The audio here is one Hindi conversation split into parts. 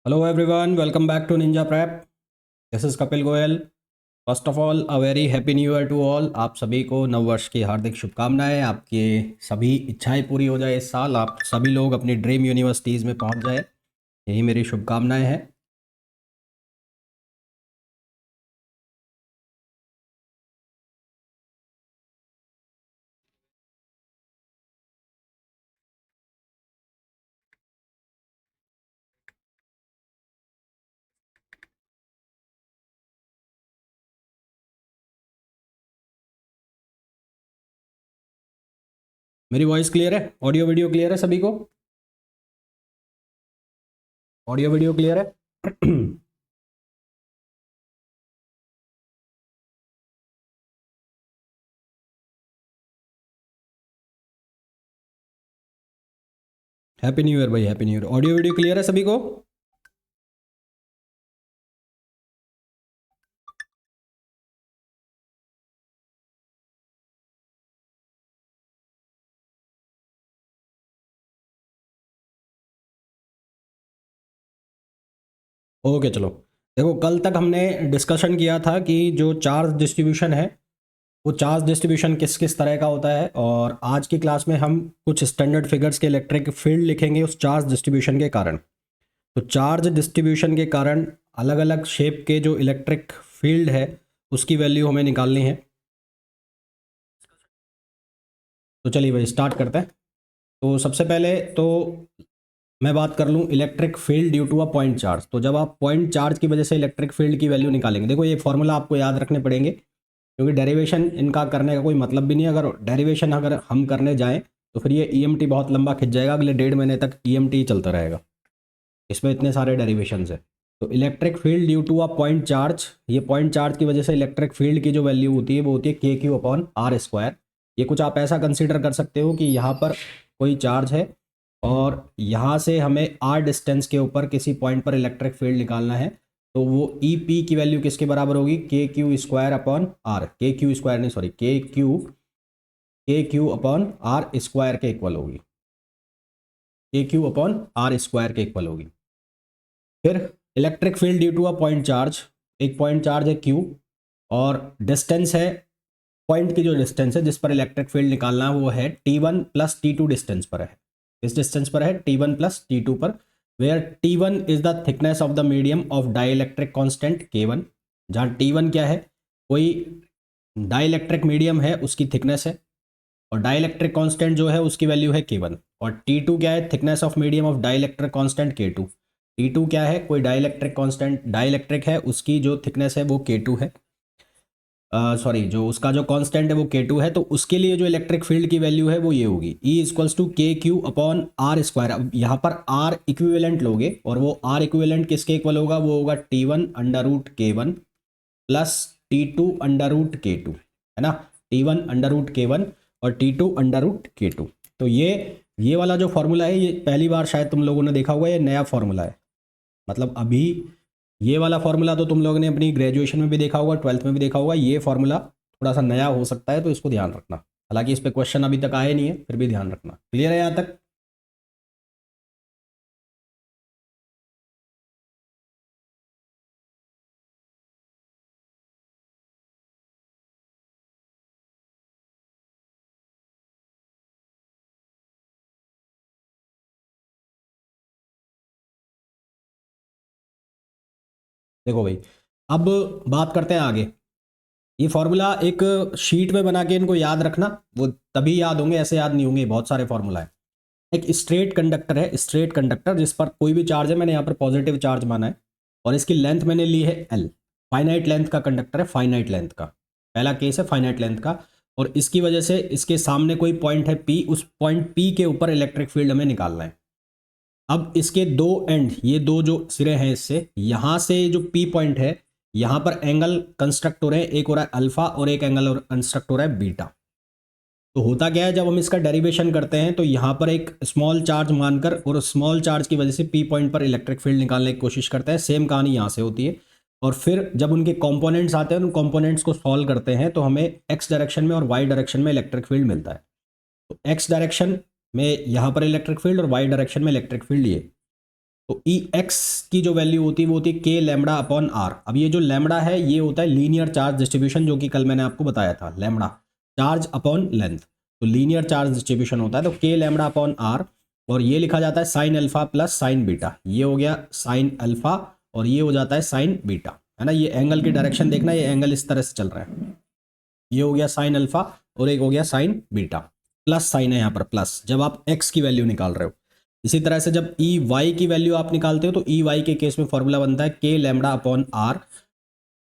Hello everyone, welcome back to Ninja Prep. This is Kapil Goyal. First of all a very happy new year to all. आप सभी को नव वर्ष की हार्दिक शुभकामनाएं। आपकी सभी इच्छाएं पूरी हो जाए इस साल, आप सभी लोग अपनी ड्रीम यूनिवर्सिटीज़ में पहुंच जाए, यही मेरी शुभकामनाएं हैं। मेरी वॉइस क्लियर है? ऑडियो वीडियो क्लियर है सभी को? ऑडियो वीडियो क्लियर है? हैप्पी न्यू ईयर भाई, happy new year. Audio video clear है सभी को? ओके चलो। देखो, कल तक हमने डिस्कशन किया था कि जो चार्ज डिस्ट्रीब्यूशन है वो चार्ज डिस्ट्रीब्यूशन किस किस तरह का होता है, और आज की क्लास में हम कुछ स्टैंडर्ड फिगर्स के इलेक्ट्रिक फील्ड लिखेंगे उस चार्ज डिस्ट्रीब्यूशन के कारण। तो चार्ज डिस्ट्रीब्यूशन के कारण अलग अलग शेप के जो इलेक्ट्रिक फील्ड है उसकी वैल्यू हमें निकालनी है। तो चलिए भाई स्टार्ट करते हैं। तो सबसे पहले तो मैं बात कर लूँ electric field due to a point charge. तो जब आप पॉइंट चार्ज की वजह से इलेक्ट्रिक फील्ड की वैल्यू निकालेंगे, देखो ये फॉर्मूला आपको याद रखने पड़ेंगे क्योंकि डेरिवेशन इनका करने का कोई मतलब भी नहीं है। अगर डेरिवेशन अगर हम करने जाएं तो फिर ये ईएमटी बहुत लंबा खिंच जाएगा, अगले 1.5 महीने तक ईएमटी चलता रहेगा, इसमें इतने सारे डेरिवेशंस है। तो electric field due to a point charge, ये पॉइंट चार्ज की वजह से इलेक्ट्रिक फील्ड की जो वैल्यू होती है वो होती है के क्यू अपॉन आर स्क्वायर। ये कुछ आप ऐसा कंसिडर कर सकते हो कि यहाँ पर कोई चार्ज है और यहाँ से हमें आर डिस्टेंस के ऊपर किसी पॉइंट पर इलेक्ट्रिक फील्ड निकालना है। तो वो ई पी की वैल्यू किसके बराबर होगी? K q square upon r, k q square नहीं sorry, k Q upon are square के इक्वल होगी, k Q upon are square के इक्वल होगी। फिर electric field due to a point charge, एक पॉइंट चार्ज है क्यू और डिस्टेंस है, पॉइंट की जो डिस्टेंस है जिस पर इलेक्ट्रिक फील्ड निकालना है वो है T1 प्लस T2 डिस्टेंस पर है। इस डिस्टेंस पर है T1 प्लस T2 पर, where T1 is the thickness of the medium of dielectric constant K1। जहाँ T1 क्या है? कोई डाइलेक्ट्रिक मीडियम है उसकी थिकनेस है, और डाइलेक्ट्रिक कांस्टेंट जो है उसकी वैल्यू है K1। और T2 क्या है? Thickness of medium of dielectric constant K2। T2 क्या है? कोई डाइलेक्ट्रिक कांस्टेंट डाइलेक्ट्रिक है, उसकी जो थिकनेस है वो K2 है, सॉरी जो उसका जो कांस्टेंट है वो K2 है। तो उसके लिए जो इलेक्ट्रिक फील्ड की वैल्यू है वो ये होगी E इक्वल्स टू के क्यू अपॉन आर स्क्वायर। अब यहाँ पर आर इक्विवेलेंट लोगे और वो आर इक्विवेलेंट किसके इक्वल होगा? वो होगा T1 under root K1 plus T2 under root K2, है ना? T1 अंडर रूट K1 और T2 अंडर रूट K2। तो ये वाला जो फॉर्मूला है ये पहली बार शायद तुम लोगों ने देखा होगा, ये नया फॉर्मूला है। मतलब अभी ये वाला फॉर्मूला तो तुम लोगों ने अपनी ग्रेजुएशन में भी देखा होगा, 12th में भी देखा होगा। ये फॉर्मूला थोड़ा सा नया हो सकता है तो इसको ध्यान रखना। हालांकि इस पे क्वेश्चन अभी तक आए नहीं है, फिर भी ध्यान रखना। क्लियर है यहाँ तक? देखो भाई, अब बात करते हैं आगे। ये फॉर्मूला एक शीट में बना के इनको याद रखना, वो तभी याद होंगे, ऐसे याद नहीं होंगे। बहुत सारे फॉर्मूला है। एक स्ट्रेट कंडक्टर है, स्ट्रेट कंडक्टर जिस पर कोई भी चार्ज है, मैंने यहाँ पर पॉजिटिव चार्ज माना है, और इसकी लेंथ मैंने ली है एल। फाइनाइट लेंथ का कंडक्टर है, फाइनाइट लेंथ का पहला केस है, फाइनाइट लेंथ का। और इसकी वजह से इसके सामने कोई पॉइंट है पी, उस पॉइंट पी के ऊपर इलेक्ट्रिक फील्ड हमें निकालना है। अब इसके दो एंड, ये दो जो सिरे हैं इससे, यहां से जो पी पॉइंट है यहां पर एंगल कंस्ट्रक्ट हो रहे हैं, एक हो रहा है अल्फा और एक एंगल कंस्ट्रक्ट हो रहा है बीटा। तो होता क्या है, जब हम इसका डेरिवेशन करते हैं तो यहाँ पर एक स्मॉल चार्ज मानकर और स्मॉल चार्ज की वजह से पी पॉइंट पर इलेक्ट्रिक फील्ड निकालने की कोशिश करते हैं। सेम कहानी यहाँ से होती है। और फिर जब उनके कंपोनेंट्स आते हैं, उन कंपोनेंट्स को सॉल्व करते हैं तो हमें एक्स डायरेक्शन में और वाई डायरेक्शन में इलेक्ट्रिक फील्ड मिलता है। तो एक्स डायरेक्शन में यहाँ पर इलेक्ट्रिक फील्ड और वाई डायरेक्शन में इलेक्ट्रिक फील्ड ये। तो ई एक्स की जो वैल्यू होती है वो होती है के लैम्बडा अपॉन आर। अब ये जो लैम्बडा है ये होता है लीनियर चार्ज डिस्ट्रीब्यूशन, जो कि कल मैंने आपको बताया था, लैम्बडा चार्ज अपॉन लेंथ। तो लीनियर चार्ज डिस्ट्रीब्यूशन होता है, तो के लैम्बडा अपॉन आर, और ये लिखा जाता है sine alpha plus sign beta. ये हो गया साइन अल्फा और ये हो जाता है साइन बीटा, है ना। ये एंगल की डायरेक्शन देखना, ये एंगल इस तरह से चल रहा है। ये हो गया साइन अल्फा और एक हो गया साइन बीटा। प्लस साइन है यहाँ पर प्लस, जब आप एक्स की वैल्यू निकाल रहे हो। इसी तरह से जब ई वाई की वैल्यू आप निकालते हो तो ई वाई के केस में फॉर्मूला बनता है k lambda upon r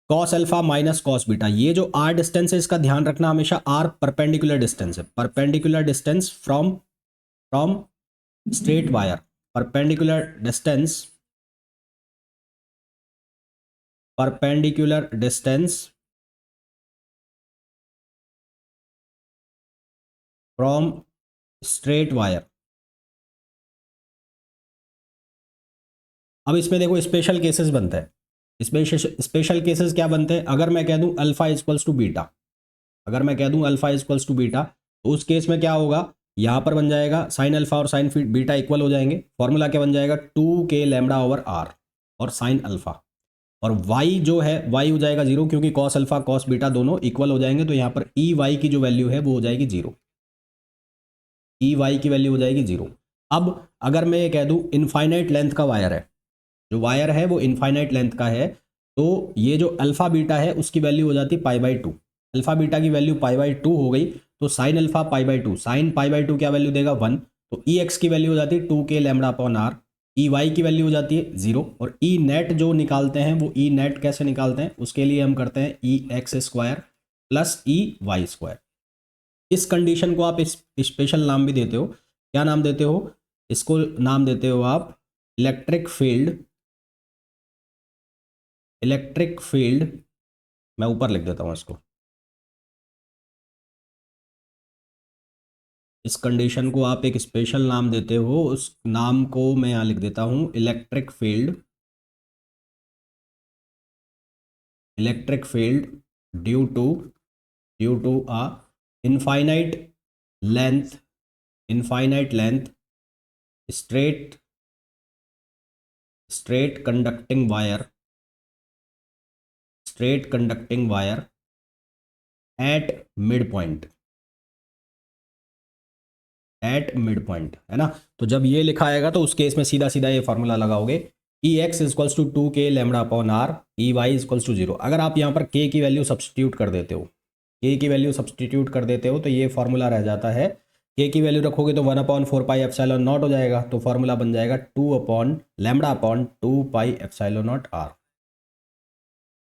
cos alpha minus cos beta. ये जो आर डिस्टेंस है इसका ध्यान रखना हमेशा, आर परपेंडिकुलर डिस्टेंस है, perpendicular distance from from straight wire, perpendicular distance, perpendicular distance from straight wire. अब इसमें देखो स्पेशल केसेस बनते हैं। इसमें स्पेशल केसेस क्या बनते हैं, अगर मैं कह दूं अल्फा इक्वल्स टू बीटा, अगर मैं कह दूं अल्फा इक्वल्स टू बीटा, तो उस केस में क्या होगा, यहां पर बन जाएगा साइन अल्फा और साइन बीटा इक्वल हो जाएंगे। फॉर्मूला क्या बन जाएगा, 2 के लैम्बडा ओवर आर और साइन अल्फा। और वाई जो है वाई हो जाएगा जीरो, क्योंकि कॉस अल्फा कॉस बीटा दोनों इक्वल हो जाएंगे, तो यहाँ पर ई वाई की जो वैल्यू है वो हो जाएगी जीरो, ई वाई की वैल्यू हो जाएगी जीरो। अब अगर मैं ये कह दूं इनफाइनाइट लेंथ का वायर है, जो वायर है वो इनफाइनाइट लेंथ का है, तो ये जो अल्फा बीटा है उसकी वैल्यू हो जाती है pi by two. Alpha beta की वैल्यू पाई बाई टू हो गई, तो sine alpha pi by two, sine pi by two क्या वैल्यू देगा 1, तो ई एक्स की वैल्यू हो जाती है 2 k lambda upon are. E y की वैल्यू हो जाती है जीरो, और ई नेट जो निकालते हैं वो ई नेट कैसे निकालते हैं, उसके लिए हम करते हैं E X square plus E Y square. इस कंडीशन को आप इस स्पेशल नाम भी देते हो, क्या नाम देते हो, इसको नाम देते हो आप इलेक्ट्रिक फील्ड, इलेक्ट्रिक फील्ड। मैं ऊपर लिख देता हूं इसको, इस कंडीशन को आप एक स्पेशल नाम देते हो, उस नाम को मैं यहां लिख देता हूं electric field, electric field due to a infinite length, infinite length straight straight conducting wire, straight conducting wire at mid point, at mid point, है ना। तो जब ये लिखा आएगा तो उस केस में सीधा सीधा ये फॉर्मूला लगाओगे, ई x equals to 2 k lambda upon are, E y equals to zero. अगर आप यहाँ पर के की वैल्यू सब्सटीट्यूट कर देते हो, के की वैल्यू सब्सटीट्यूट कर देते हो, तो ये फॉर्मूला रह जाता है, के की वैल्यू रखोगे तो 1/4 पाई एप्सिलॉन नॉट हो जाएगा, तो फॉर्मूला बन जाएगा 2 upon lambda upon 2 pi epsilon naught r.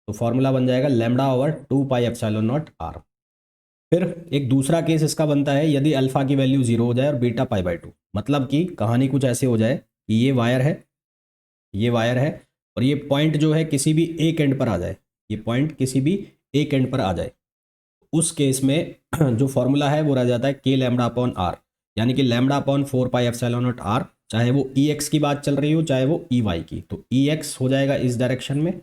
तो फॉर्मूला बन जाएगा lambda over 2 pi epsilon naught r. फिर एक दूसरा केस इसका बनता है, यदि अल्फा की वैल्यू जीरो हो जाए और बीटा पाई बाई टू, मतलब कि कहानी कुछ ऐसे हो जाए कि ये वायर है, ये वायर है, और ये पॉइंट जो है किसी भी एक एंड पर आ जाए, ये पॉइंट किसी भी एक एंड पर आ जाए। उस केस में जो फॉर्मूला है वो रह जाता है के लैम्बडा अपॉन आर, यानी कि lambda upon 4 pi epsilon naught r, चाहे वो ई एक्स की बात चल रही हो चाहे वो ई वाई की। तो ई एक्स हो जाएगा इस डायरेक्शन में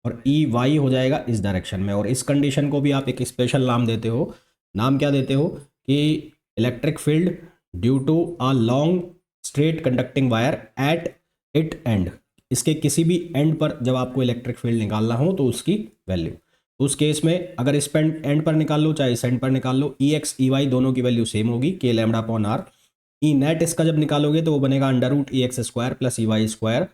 और ई वाई हो जाएगा इस डायरेक्शन में, और इस कंडीशन को भी आप एक स्पेशल नाम देते हो। नाम क्या देते हो कि electric field due to a long straight conducting wire at it end. इसके किसी भी एंड पर जब आपको इलेक्ट्रिक फील्ड निकालना हो तो उसकी वैल्यू, उस केस में अगर इस एंड पर निकाल लो चाहे इस एंड पर निकाल लो, ई एक्स ई वाई दोनों की वैल्यू सेम होगी, K lambda upon are. E net इसका जब निकालोगे तो वो बनेगा under root E X square plus E Y square,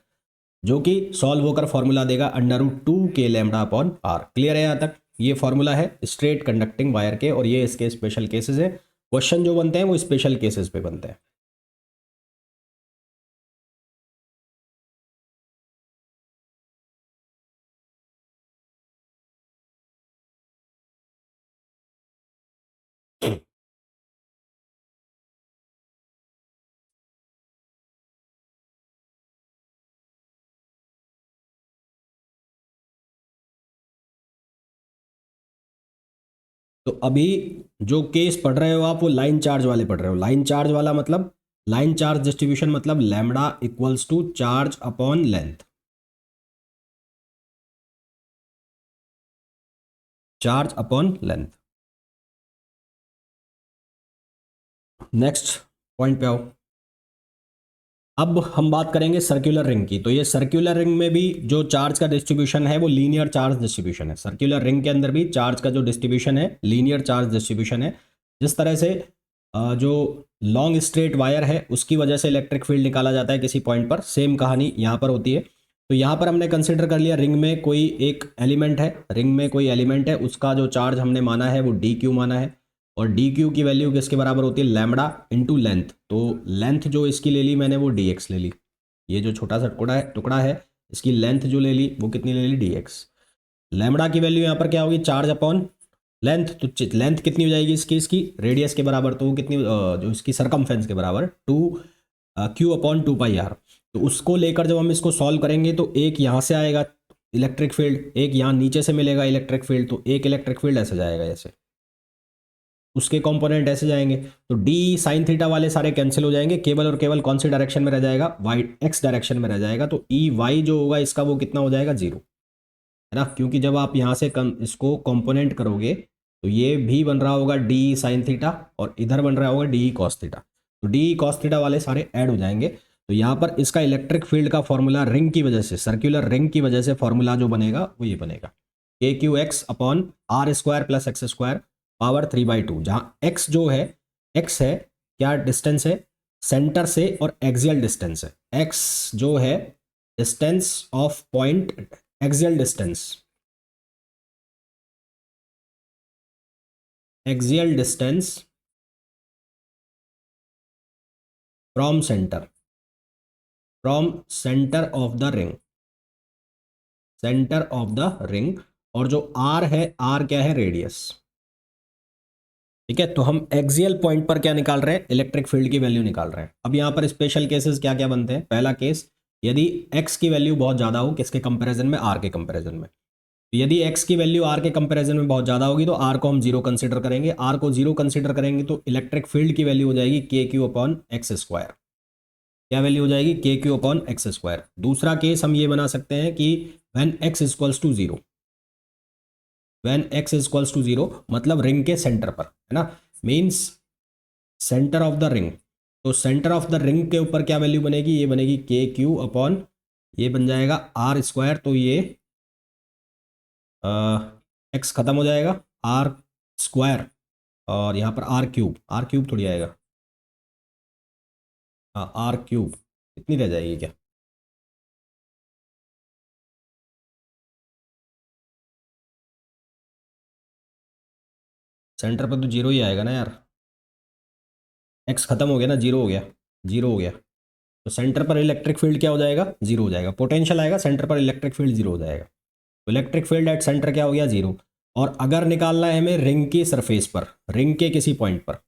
जो कि सॉल्व होकर फॉर्मूला देगा under root 2 k lambda upon are. Clear है यहाँ तक, ये फॉर्मूला है स्ट्रेट कंडक्टिंग वायर के, और ये इसके स्पेशल केसेस है। क्वेश्चन जो बनते हैं वो स्पेशल केसेस पे बनते हैं। तो अभी जो केस पढ़ रहे हो आप वो लाइन चार्ज वाले पढ़ रहे हो। लाइन चार्ज वाला मतलब, लाइन चार्ज डिस्ट्रीब्यूशन मतलब lambda equals to charge upon length, charge upon length. Next point पे आओ। अब हम बात करेंगे सर्कुलर रिंग की। तो ये सर्कुलर रिंग में भी जो चार्ज का डिस्ट्रीब्यूशन है वो लीनियर चार्ज डिस्ट्रीब्यूशन है। सर्कुलर रिंग के अंदर भी चार्ज का जो डिस्ट्रीब्यूशन है लीनियर चार्ज डिस्ट्रीब्यूशन है। जिस तरह से जो लॉन्ग स्ट्रेट वायर है उसकी वजह से इलेक्ट्रिक फील्ड निकाला जाता है किसी पॉइंट पर, सेम कहानी यहाँ पर होती है। तो यहाँ पर हमने कंसिडर कर लिया रिंग में कोई एक एलिमेंट है, रिंग में कोई एलिमेंट है, उसका जो चार्ज हमने माना है वो डी क्यू माना है, और डी क्यू की वैल्यू किसके बराबर होती है, लैम्बडा इंटू लेंथ। तो लेंथ जो इसकी ले ली मैंने वो डी एक्स ले ली। ये जो छोटा सा टुकड़ा है इसकी लेंथ जो ले ली वो कितनी ले ली, डी एक्स। लैम्बडा की वैल्यू यहाँ पर क्या होगी, चार्ज अपॉन लेंथ। तो लेंथ कितनी हो जाएगी इसकी रेडियस के बराबर, तो वो कितनी जो इसकी सरकमफेरेंस के बराबर, two q upon two pi r. तो उसको लेकर जब हम इसको सॉल्व करेंगे तो एक यहाँ से आएगा इलेक्ट्रिक फील्ड, एक यहाँ नीचे से मिलेगा इलेक्ट्रिक फील्ड। तो एक इलेक्ट्रिक फील्ड ऐसे जाएगा, ऐसे उसके कंपोनेंट ऐसे जाएंगे। तो डी साइन थीटा वाले सारे कैंसिल हो जाएंगे, केवल और केवल कौन सी डायरेक्शन में रह जाएगा, वाई एक्स डायरेक्शन में रह जाएगा। तो ई वाई जो होगा इसका वो कितना हो जाएगा, जीरो, है ना। क्योंकि जब आप यहाँ से इसको कंपोनेंट करोगे तो ये भी बन रहा होगा डी साइन थीटा और इधर बन रहा होगा डी कॉस थीटा। तो डी कॉस थीटा वाले सारे ऐड हो जाएंगे। तो यहाँ पर इसका इलेक्ट्रिक फील्ड का फॉर्मूला रिंग की वजह से, सर्कुलर रिंग की वजह से फॉर्मूला जो बनेगा वो ये बनेगा, k q x upon are square plus x square power 3/2। जहाँ एक्स जो है, एक्स है क्या डिस्टेंस है सेंटर से, और एक्सियल डिस्टेंस है। एक्स जो है distance of point, axial distance, axial distance from centre, from centre of the ring, centre of the ring. और जो आर है, आर क्या है, रेडियस। ठीक है, तो हम एक्सियल पॉइंट पर क्या निकाल रहे हैं, इलेक्ट्रिक फील्ड की वैल्यू निकाल रहे हैं। अब यहाँ पर स्पेशल केसेस क्या क्या बनते हैं। पहला केस, यदि एक्स की वैल्यू बहुत ज़्यादा हो, किसके कंपैरिजन में, आर के कंपैरिजन में। तो यदि एक्स की वैल्यू आर के कंपैरिजन में बहुत ज़्यादा होगी तो आर को हम जीरो कंसिडर करेंगे। आर को जीरो कंसिडर करेंगे तो इलेक्ट्रिक फील्ड की वैल्यू हो जाएगी k Q upon x square. क्या वैल्यू हो जाएगी, k Q upon x square. दूसरा केस हम ये बना सकते हैं कि when x equals to zero, when x equals to zero मतलब रिंग के सेंटर पर, है ना, means centre of the ring. तो सेंटर ऑफ द रिंग के ऊपर क्या वैल्यू बनेगी, ये बनेगी के क्यू अपॉन, ये बन जाएगा आर स्क्वायर। तो ये एक्स खत्म हो जाएगा, आर स्क्वायर, और यहाँ पर आर क्यूब, आर क्यूब थोड़ी आएगा, हाँ आर क्यूब, कितनी रह जाएगी क्या, सेंटर पर तो जीरो ही आएगा ना यार, एक्स खत्म हो गया ना, जीरो हो गया, जीरो हो गया। तो सेंटर पर इलेक्ट्रिक फील्ड क्या हो जाएगा, जीरो हो जाएगा। पोटेंशियल आएगा, सेंटर पर इलेक्ट्रिक फील्ड जीरो हो जाएगा। तो इलेक्ट्रिक फील्ड एट सेंटर क्या हो गया, जीरो। और अगर निकालना है हमें रिंग की सरफेस पर, रिंग के किसी पॉइंट पर,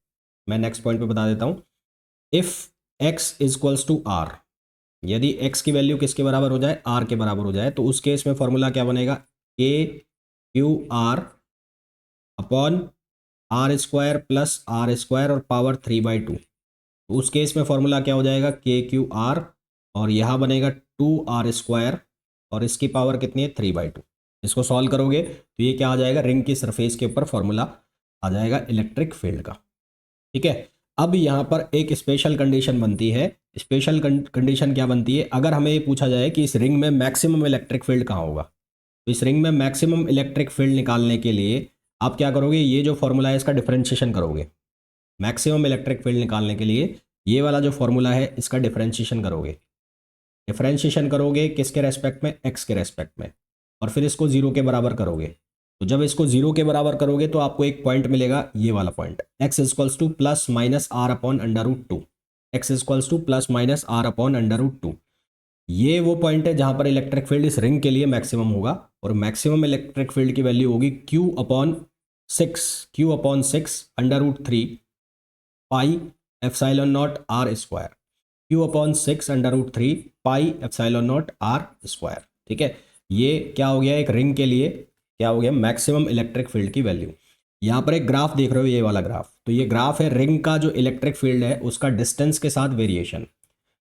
मैं नेक्स्ट पॉइंट पे बता देता हूँ। If x equals to r, यदि एक्स की वैल्यू किसके बराबर हो जाए, आर के बराबर हो जाए, तो उस केस में फॉर्मूला क्या बनेगा, k Q R upon are square plus are square और पावर 3/2। तो उस केस में फॉर्मूला क्या हो जाएगा, के क्यू आर, और यहाँ बनेगा 2r² और इसकी पावर कितनी है, 3/2। इसको सॉल्व करोगे तो ये क्या आ जाएगा, रिंग की सरफेस के ऊपर फॉर्मूला आ जाएगा इलेक्ट्रिक फील्ड का। ठीक है, अब यहाँ पर एक स्पेशल कंडीशन बनती है। स्पेशल कंडीशन क्या बनती है, अगर हमें ये पूछा जाए कि इस रिंग में मैक्सिमम इलेक्ट्रिक फील्ड कहाँ होगा, तो इस रिंग में मैक्सिमम इलेक्ट्रिक फील्ड निकालने के लिए आप क्या करोगे, ये जो फॉर्मूला है इसका डिफरेंशिएशन करोगे। मैक्सिमम इलेक्ट्रिक फील्ड निकालने के लिए ये वाला जो फॉर्मूला है इसका डिफरेंशिएशन करोगे। डिफरेंशिएशन करोगे किसके रेस्पेक्ट में, एक्स के रेस्पेक्ट में, और फिर इसको जीरो के बराबर करोगे। तो जब इसको जीरो के बराबर करोगे तो आपको एक पॉइंट मिलेगा, ये वाला point, x equals to plus minus r upon under root 2, x equals to plus minus r upon under root 2। ये वो पॉइंट है जहां पर इलेक्ट्रिक फील्ड इस रिंग के लिए मैक्सिमम होगा, और मैक्सिमम इलेक्ट्रिक फील्ड की वैल्यू होगी Q/6, Q/6 under root 3 pi epsilon naught are square, Q/6 under root 3 pi epsilon naught are square. ठीक है, ये क्या हो गया, एक रिंग के लिए क्या हो गया, मैक्सिमम इलेक्ट्रिक फील्ड की वैल्यू। यहाँ पर एक ग्राफ देख रहे हो, ये वाला ग्राफ, तो ये ग्राफ है रिंग का जो इलेक्ट्रिक फील्ड है उसका डिस्टेंस के साथ वेरिएशन,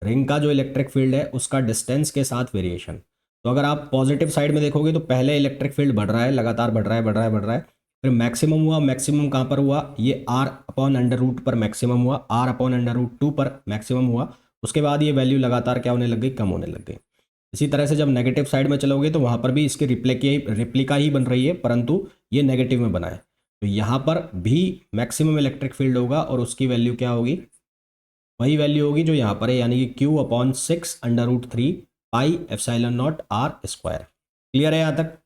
रिंग का जो इलेक्ट्रिक फील्ड है उसका डिस्टेंस के साथ वेरिएशन। तो अगर आप पॉजिटिव साइड में देखोगे तो पहले इलेक्ट्रिक फील्ड बढ़ रहा है, लगातार बढ़ रहा है, बढ़ रहा है, बढ़ रहा है, फिर मैक्सिमम हुआ, मैक्सिमम कहाँ पर हुआ, ये r अपॉन अंडर रूट पर मैक्सिमम हुआ, r अपॉन अंडर रूट 2 पर मैक्सिमम हुआ। उसके बाद ये वैल्यू लगातार क्या होने लग गई, कम होने लग गई। इसी तरह से जब नेगेटिव साइड में चलोगे तो वहाँ पर भी इसकी रिप्लिका ही बन रही है, परंतु ये नेगेटिव में बना है। तो यहाँ पर भी मैक्सिमम इलेक्ट्रिक फील्ड होगा और उसकी वैल्यू क्या होगी, वही वैल्यू होगी जो यहाँ पर है, यानी कि Q/6 √3 pi epsilon not R square. Clear है यहाँ तक?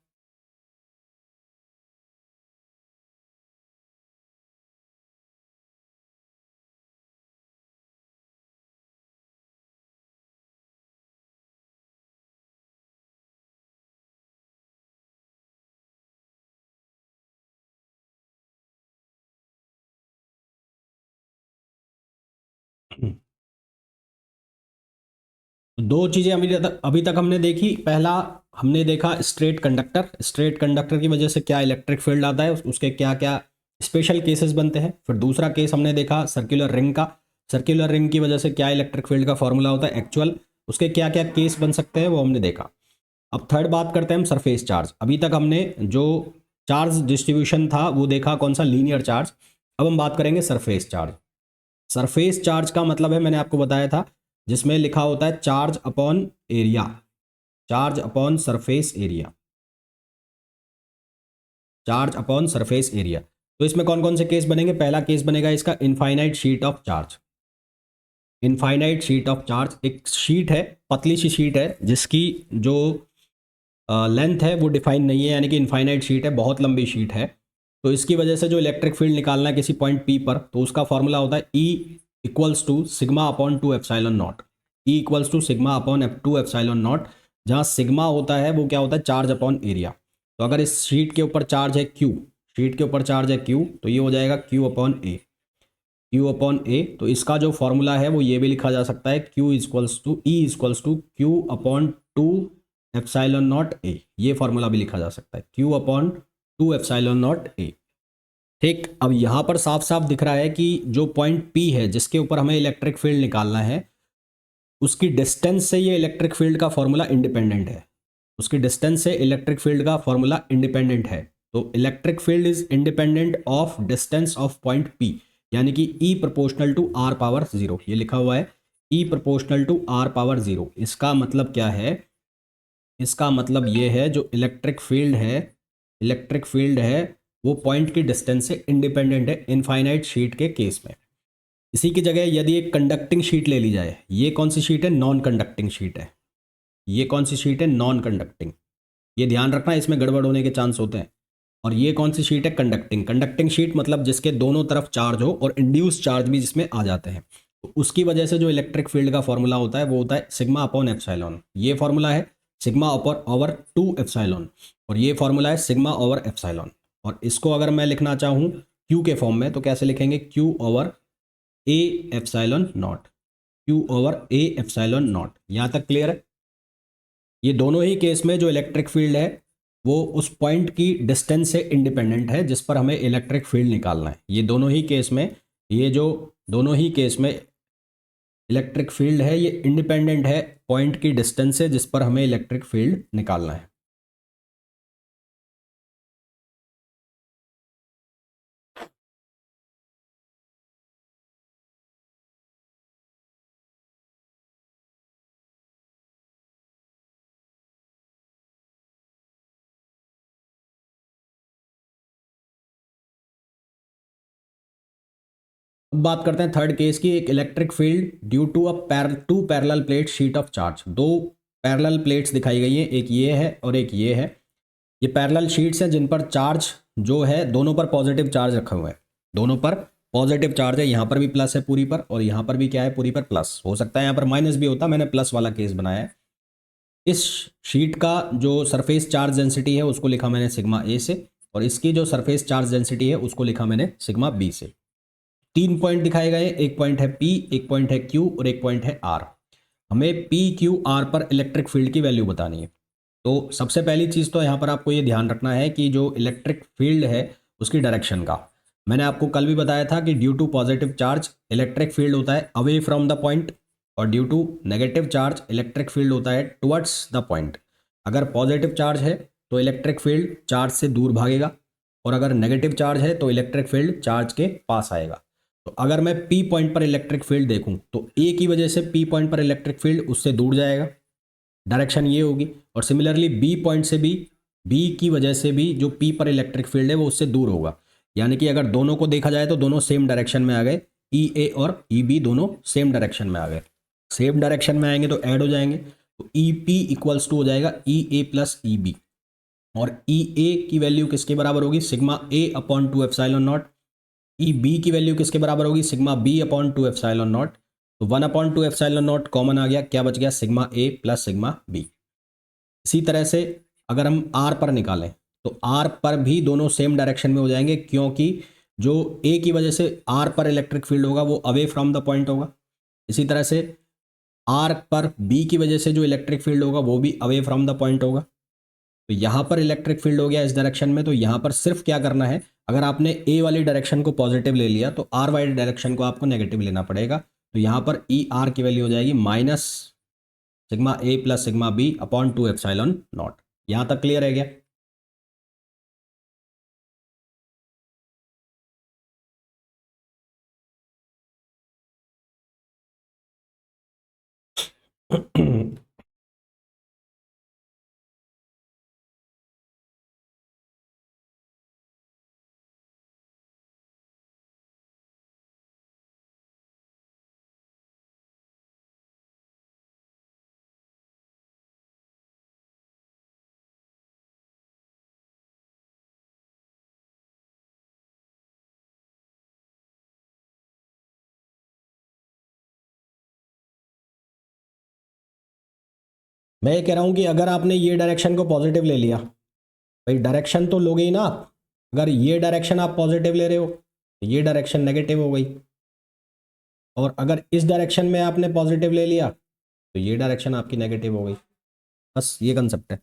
दो चीज़ें अभी तक हमने देखी। पहला हमने देखा स्ट्रेट कंडक्टर। स्ट्रेट कंडक्टर की वजह से क्या इलेक्ट्रिक फील्ड आता है, उसके क्या क्या स्पेशल केसेस बनते हैं। फिर दूसरा केस हमने देखा सर्कुलर रिंग का। सर्कुलर रिंग की वजह से क्या इलेक्ट्रिक फील्ड का फॉर्मूला होता है एक्चुअल, उसके क्या क्या केस बन सकते हैं वो हमने देखा। अब थर्ड बात करते हैं हम सरफेस चार्ज। अभी तक हमने जो चार्ज डिस्ट्रीब्यूशन था वो देखा, कौन सा, लीनियर चार्ज। अब हम बात करेंगे सरफेस चार्ज। सरफेस चार्ज का मतलब है, मैंने आपको बताया था, जिसमें लिखा होता है charge upon area, charge upon surface area, charge upon surface area. तो इसमें कौन कौन से केस बनेंगे? पहला केस बनेगा इसका infinite sheet of charge. Infinite sheet of charge एक शीट है, पतली सी शीट है, जिसकी जो लेंथ है वो डिफाइन नहीं है, यानी कि इनफाइनाइट शीट है, बहुत लंबी शीट है। तो इसकी वजह से जो इलेक्ट्रिक फील्ड निकालना है किसी पॉइंट पी पर, तो उसका फॉर्मूला होता है E = σ/2ε0। E = σ/2ε0, जहाँ सिग्मा होता है वो क्या होता है, चार्ज अपॉन एरिया। तो अगर इस शीट के ऊपर चार्ज है Q, शीट के ऊपर चार्ज है Q, तो ये हो जाएगा Q/A। Q/A, तो इसका जो फॉर्मूला है वो ये भी लिखा जा सकता है, E = Q/2ε0A। ये फॉर्मूला भी लिखा जा सकता है, Q/2ε0A। ठीक, अब यहाँ पर साफ साफ दिख रहा है कि जो पॉइंट P है जिसके ऊपर हमें इलेक्ट्रिक फील्ड निकालना है, उसकी डिस्टेंस से ये इलेक्ट्रिक फील्ड का फॉर्मूला इंडिपेंडेंट है। उसकी डिस्टेंस से इलेक्ट्रिक फील्ड का फॉर्मूला इंडिपेंडेंट है। तो electric field is independent of distance of point P, यानी कि E ∝R⁴ ये लिखा हुआ है, E ∝R⁴ इसका मतलब क्या है? इसका मतलब ये है जो इलेक्ट्रिक फील्ड है, इलेक्ट्रिक फील्ड है वो पॉइंट की डिस्टेंस से इंडिपेंडेंट है इनफाइनाइट शीट के केस में। इसी की जगह यदि एक कंडक्टिंग शीट ले ली जाए, ये कौन सी शीट है, नॉन कंडक्टिंग शीट है। ये कौन सी शीट है, नॉन कंडक्टिंग। ये ध्यान रखना, इसमें गड़बड़ होने के चांस होते हैं। और ये कौन सी शीट है, कंडक्टिंग। कंडक्टिंग शीट मतलब जिसके दोनों तरफ चार्ज हो और इंड्यूस चार्ज भी जिसमें आ जाते हैं। तो उसकी वजह से जो इलेक्ट्रिक फील्ड का फॉर्मूला होता है वो होता है σ/ε। ये फॉर्मूला है σ/2ε, और ये फॉर्मूला है σ/ε। और इसको अगर मैं लिखना चाहूँ Q के फॉर्म में तो कैसे लिखेंगे, Q/A∝0, Q/A∝0। यहाँ तक क्लियर है? ये दोनों ही केस में जो इलेक्ट्रिक फील्ड है वो उस पॉइंट की डिस्टेंस से इंडिपेंडेंट है जिस पर हमें इलेक्ट्रिक फील्ड निकालना है। ये दोनों ही केस में, ये जो दोनों ही केस में इलेक्ट्रिक फील्ड है ये इंडिपेंडेंट है पॉइंट की डिस्टेंस से जिस पर हमें इलेक्ट्रिक फील्ड निकालना है। अब बात करते हैं थर्ड केस की। एक electric field due to two parallel plate sheet of charge. दो पैरेलल प्लेट्स दिखाई गई हैं, एक ये है और एक ये है। ये पैरेलल शीट्स हैं जिन पर चार्ज जो है दोनों पर पॉजिटिव चार्ज रखा हुआ है, दोनों पर पॉजिटिव चार्ज है। यहाँ पर भी प्लस है पूरी पर, और यहाँ पर भी क्या है, पूरी पर प्लस। हो सकता है यहाँ पर माइनस भी होता, मैंने प्लस वाला केस बनाया है। इस शीट का जो सरफेस चार्ज डेंसिटी है उसको लिखा मैंने σA से, और इसकी जो सरफेस चार्ज डेंसिटी है उसको लिखा मैंने σB से। 3 पॉइंट दिखाए गए, एक पॉइंट है P, एक पॉइंट है Q और एक पॉइंट है R। हमें PQR पर इलेक्ट्रिक फील्ड की वैल्यू बतानी है। तो सबसे पहली चीज़ तो यहाँ पर आपको ये ध्यान रखना है कि जो इलेक्ट्रिक फील्ड है उसकी डायरेक्शन का, मैंने आपको कल भी बताया था कि due to positive charge electric field होता है अवे फ्रॉम द पॉइंट, और due to negative charge electric field होता है टुवर्ड्स द पॉइंट। अगर पॉजिटिव चार्ज है तो इलेक्ट्रिक फील्ड चार्ज से दूर भागेगा, और अगर नेगेटिव चार्ज है तो इलेक्ट्रिक फील्ड चार्ज के पास आएगा। तो अगर मैं पी पॉइंट पर इलेक्ट्रिक फील्ड देखूं तो ए की वजह से पी पॉइंट पर इलेक्ट्रिक फील्ड उससे दूर जाएगा, डायरेक्शन ये होगी। और सिमिलरली बी पॉइंट से भी, बी की वजह से भी जो पी पर इलेक्ट्रिक फील्ड है वो उससे दूर होगा। यानी कि अगर दोनों को देखा जाए तो दोनों सेम डायरेक्शन में आ गए, ई ए और ई बी दोनों सेम डायरेक्शन में आ गए। सेम डायरेक्शन में आएंगे तो ऐड हो जाएंगे, तो ई पी इक्वल्स टू हो जाएगा ई ए प्लस ई बी। और ई ए की वैल्यू किसके बराबर होगी, sigma A upon two epsilon naught. E B की वैल्यू किसके बराबर होगी, sigma B upon two epsilon naught. तो one upon two epsilon naught common आ गया, क्या बच गया, sigma A plus sigma B. इसी तरह से अगर हम आर पर निकालें तो आर पर भी दोनों सेम डायरेक्शन में हो जाएंगे, क्योंकि जो ए की वजह से आर पर इलेक्ट्रिक फील्ड होगा वो अवे फ्रॉम द पॉइंट होगा। इसी तरह से आर पर बी की वजह से जो इलेक्ट्रिक फील्ड होगा वो भी अवे फ्रॉम द पॉइंट होगा। तो यहाँ पर इलेक्ट्रिक फील्ड हो गया इस डायरेक्शन में, तो यहाँ पर सिर्फ क्या करना है, अगर आपने ए वाली डायरेक्शन को पॉजिटिव ले लिया तो आर वाली डायरेक्शन को आपको नेगेटिव लेना पड़ेगा। तो यहाँ पर ई आर की वैल्यू हो जाएगी minus sigma A plus sigma B upon two epsilon naught. यहाँ तक क्लियर है क्या? मैं ये कह रहा हूँ कि अगर आपने ये डायरेक्शन को पॉजिटिव ले लिया, भाई डायरेक्शन तो लोगे ही ना आप। अगर ये डायरेक्शन आप पॉजिटिव ले रहे हो तो ये डायरेक्शन नेगेटिव हो गई, और अगर इस डायरेक्शन में आपने पॉजिटिव ले लिया तो ये डायरेक्शन आपकी नेगेटिव हो गई। बस ये कंसेप्ट है।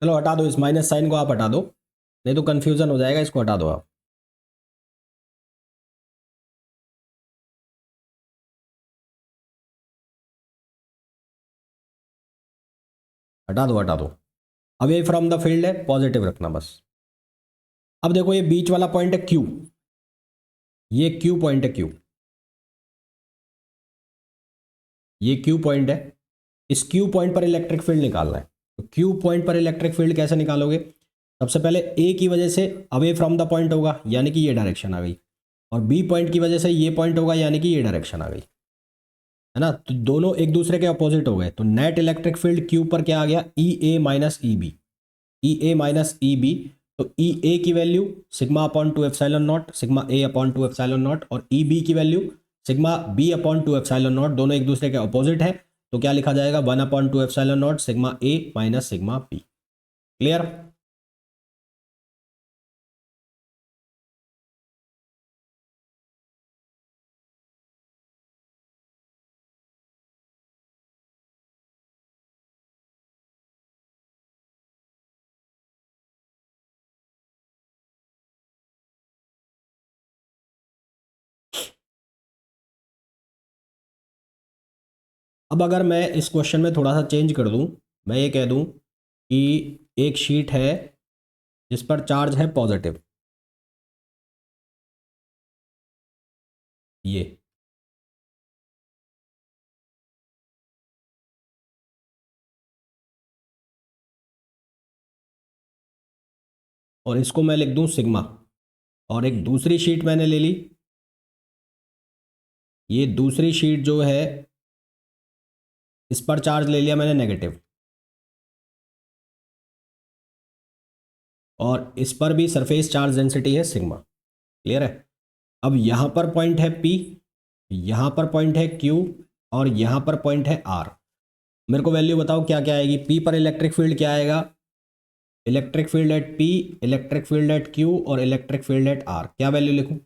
चलो हटा दो, इस माइनस साइन को आप हटा दो, नहीं तो कंफ्यूजन हो जाएगा, इसको हटा दो आप। हटा दो हटा दो। अवे फ्रॉम द फील्ड है, पॉजिटिव रखना बस। अब देखो ये बीच वाला पॉइंट है क्यू, ये क्यू पॉइंट है क्यू, ये क्यू पॉइंट है। इस क्यू पॉइंट पर इलेक्ट्रिक फील्ड निकालना है। तो क्यू पॉइंट पर इलेक्ट्रिक फील्ड कैसे निकालोगे, सबसे पहले ए की वजह से अवे फ्रॉम द पॉइंट होगा, यानी कि ये डायरेक्शन आ गई, और बी पॉइंट की वजह से ये पॉइंट होगा, यानी कि ये डायरेक्शन आ गई, है ना। तो दोनों एक दूसरे के अपोजिट हो गए, तो नेट इलेक्ट्रिक फील्ड क्यू पर क्या आ गया, E A minus E B, E A minus E B. तो ई ए की value sigma upon two epsilon naught, sigma A upon two epsilon naught, और ई बी की value sigma B upon two epsilon naught, दोनों एक दूसरे के अपोजिट है। तो क्या लिखा जाएगा, one upon two epsilon naught sigma A minus sigma B. Clear? अब अगर मैं इस क्वेश्चन में थोड़ा सा चेंज कर दूं, मैं ये कह दूं कि एक शीट है जिस पर चार्ज है पॉजिटिव, ये, और इसको मैं लिख दूं सिग्मा। और एक दूसरी शीट मैंने ले ली, ये दूसरी शीट जो है इस पर चार्ज ले लिया मैंने नेगेटिव, और इस पर भी सरफेस चार्ज डेंसिटी है सिग्मा। क्लियर है? अब यहाँ पर पॉइंट है पी, यहाँ पर पॉइंट है क्यू, और यहाँ पर पॉइंट है आर। मेरे को वैल्यू बताओ क्या क्या आएगी, पी पर इलेक्ट्रिक फील्ड क्या आएगा, electric field at P, electric field at Q, और इलेक्ट्रिक फील्ड एट आर, क्या वैल्यू लिखूं?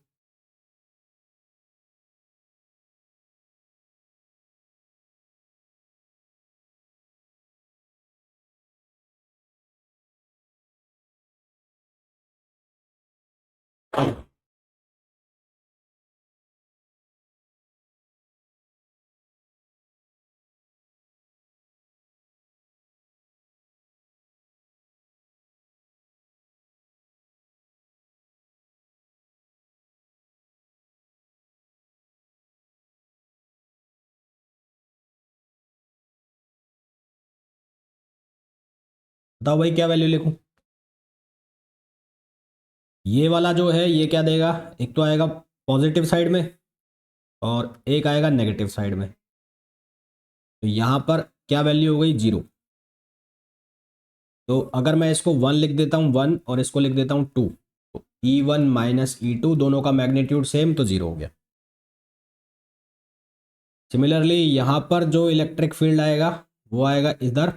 बताओ भाई क्या वैल्यू लिखूं। ये वाला जो है ये क्या देगा, एक तो आएगा पॉजिटिव साइड में और एक आएगा नेगेटिव साइड में। तो यहाँ पर क्या वैल्यू हो गई, 0। तो अगर मैं इसको 1 लिख देता हूँ 1 और इसको लिख देता हूँ 2, तो E1 माइनस E2 दोनों का मैग्नीट्यूड सेम, तो 0 हो गया। सिमिलरली यहाँ पर जो इलेक्ट्रिक फील्ड आएगा वो आएगा इधर,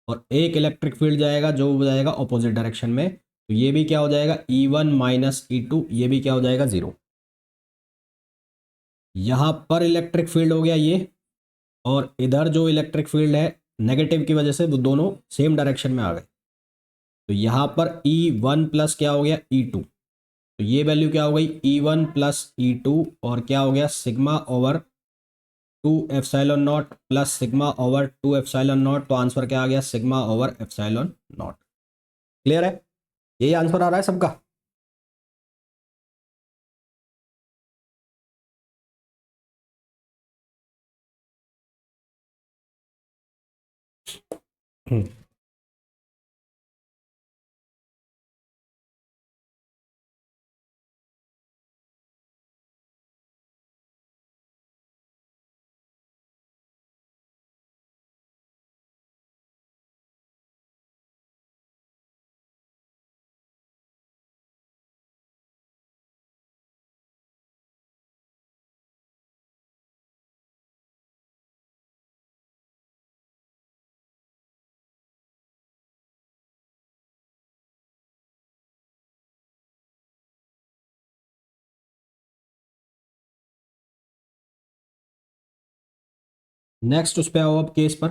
और एक इलेक्ट्रिक फील्ड जाएगा जो हो जाएगा ऑपोजिट डायरेक्शन में, तो ये भी क्या हो जाएगा, E1 माइनस E2, ये भी क्या हो जाएगा, 0। यहाँ पर इलेक्ट्रिक फील्ड हो गया ये, और इधर जो इलेक्ट्रिक फील्ड है नेगेटिव की वजह से वो दोनों सेम डायरेक्शन में आ गए। तो यहाँ पर E1 प्लस क्या हो गया, E2, तो ये वैल्यू क्या हो गई, E1 प्लस E2, और क्या हो गया, sigma over 2 epsilon not plus sigma over 2 epsilon naught. तो आंसर क्या आ गया, sigma over epsilon not. Clear है, यही आंसर आ रहा है सबका। नेक्स्ट उस पे आओ अब केस पर।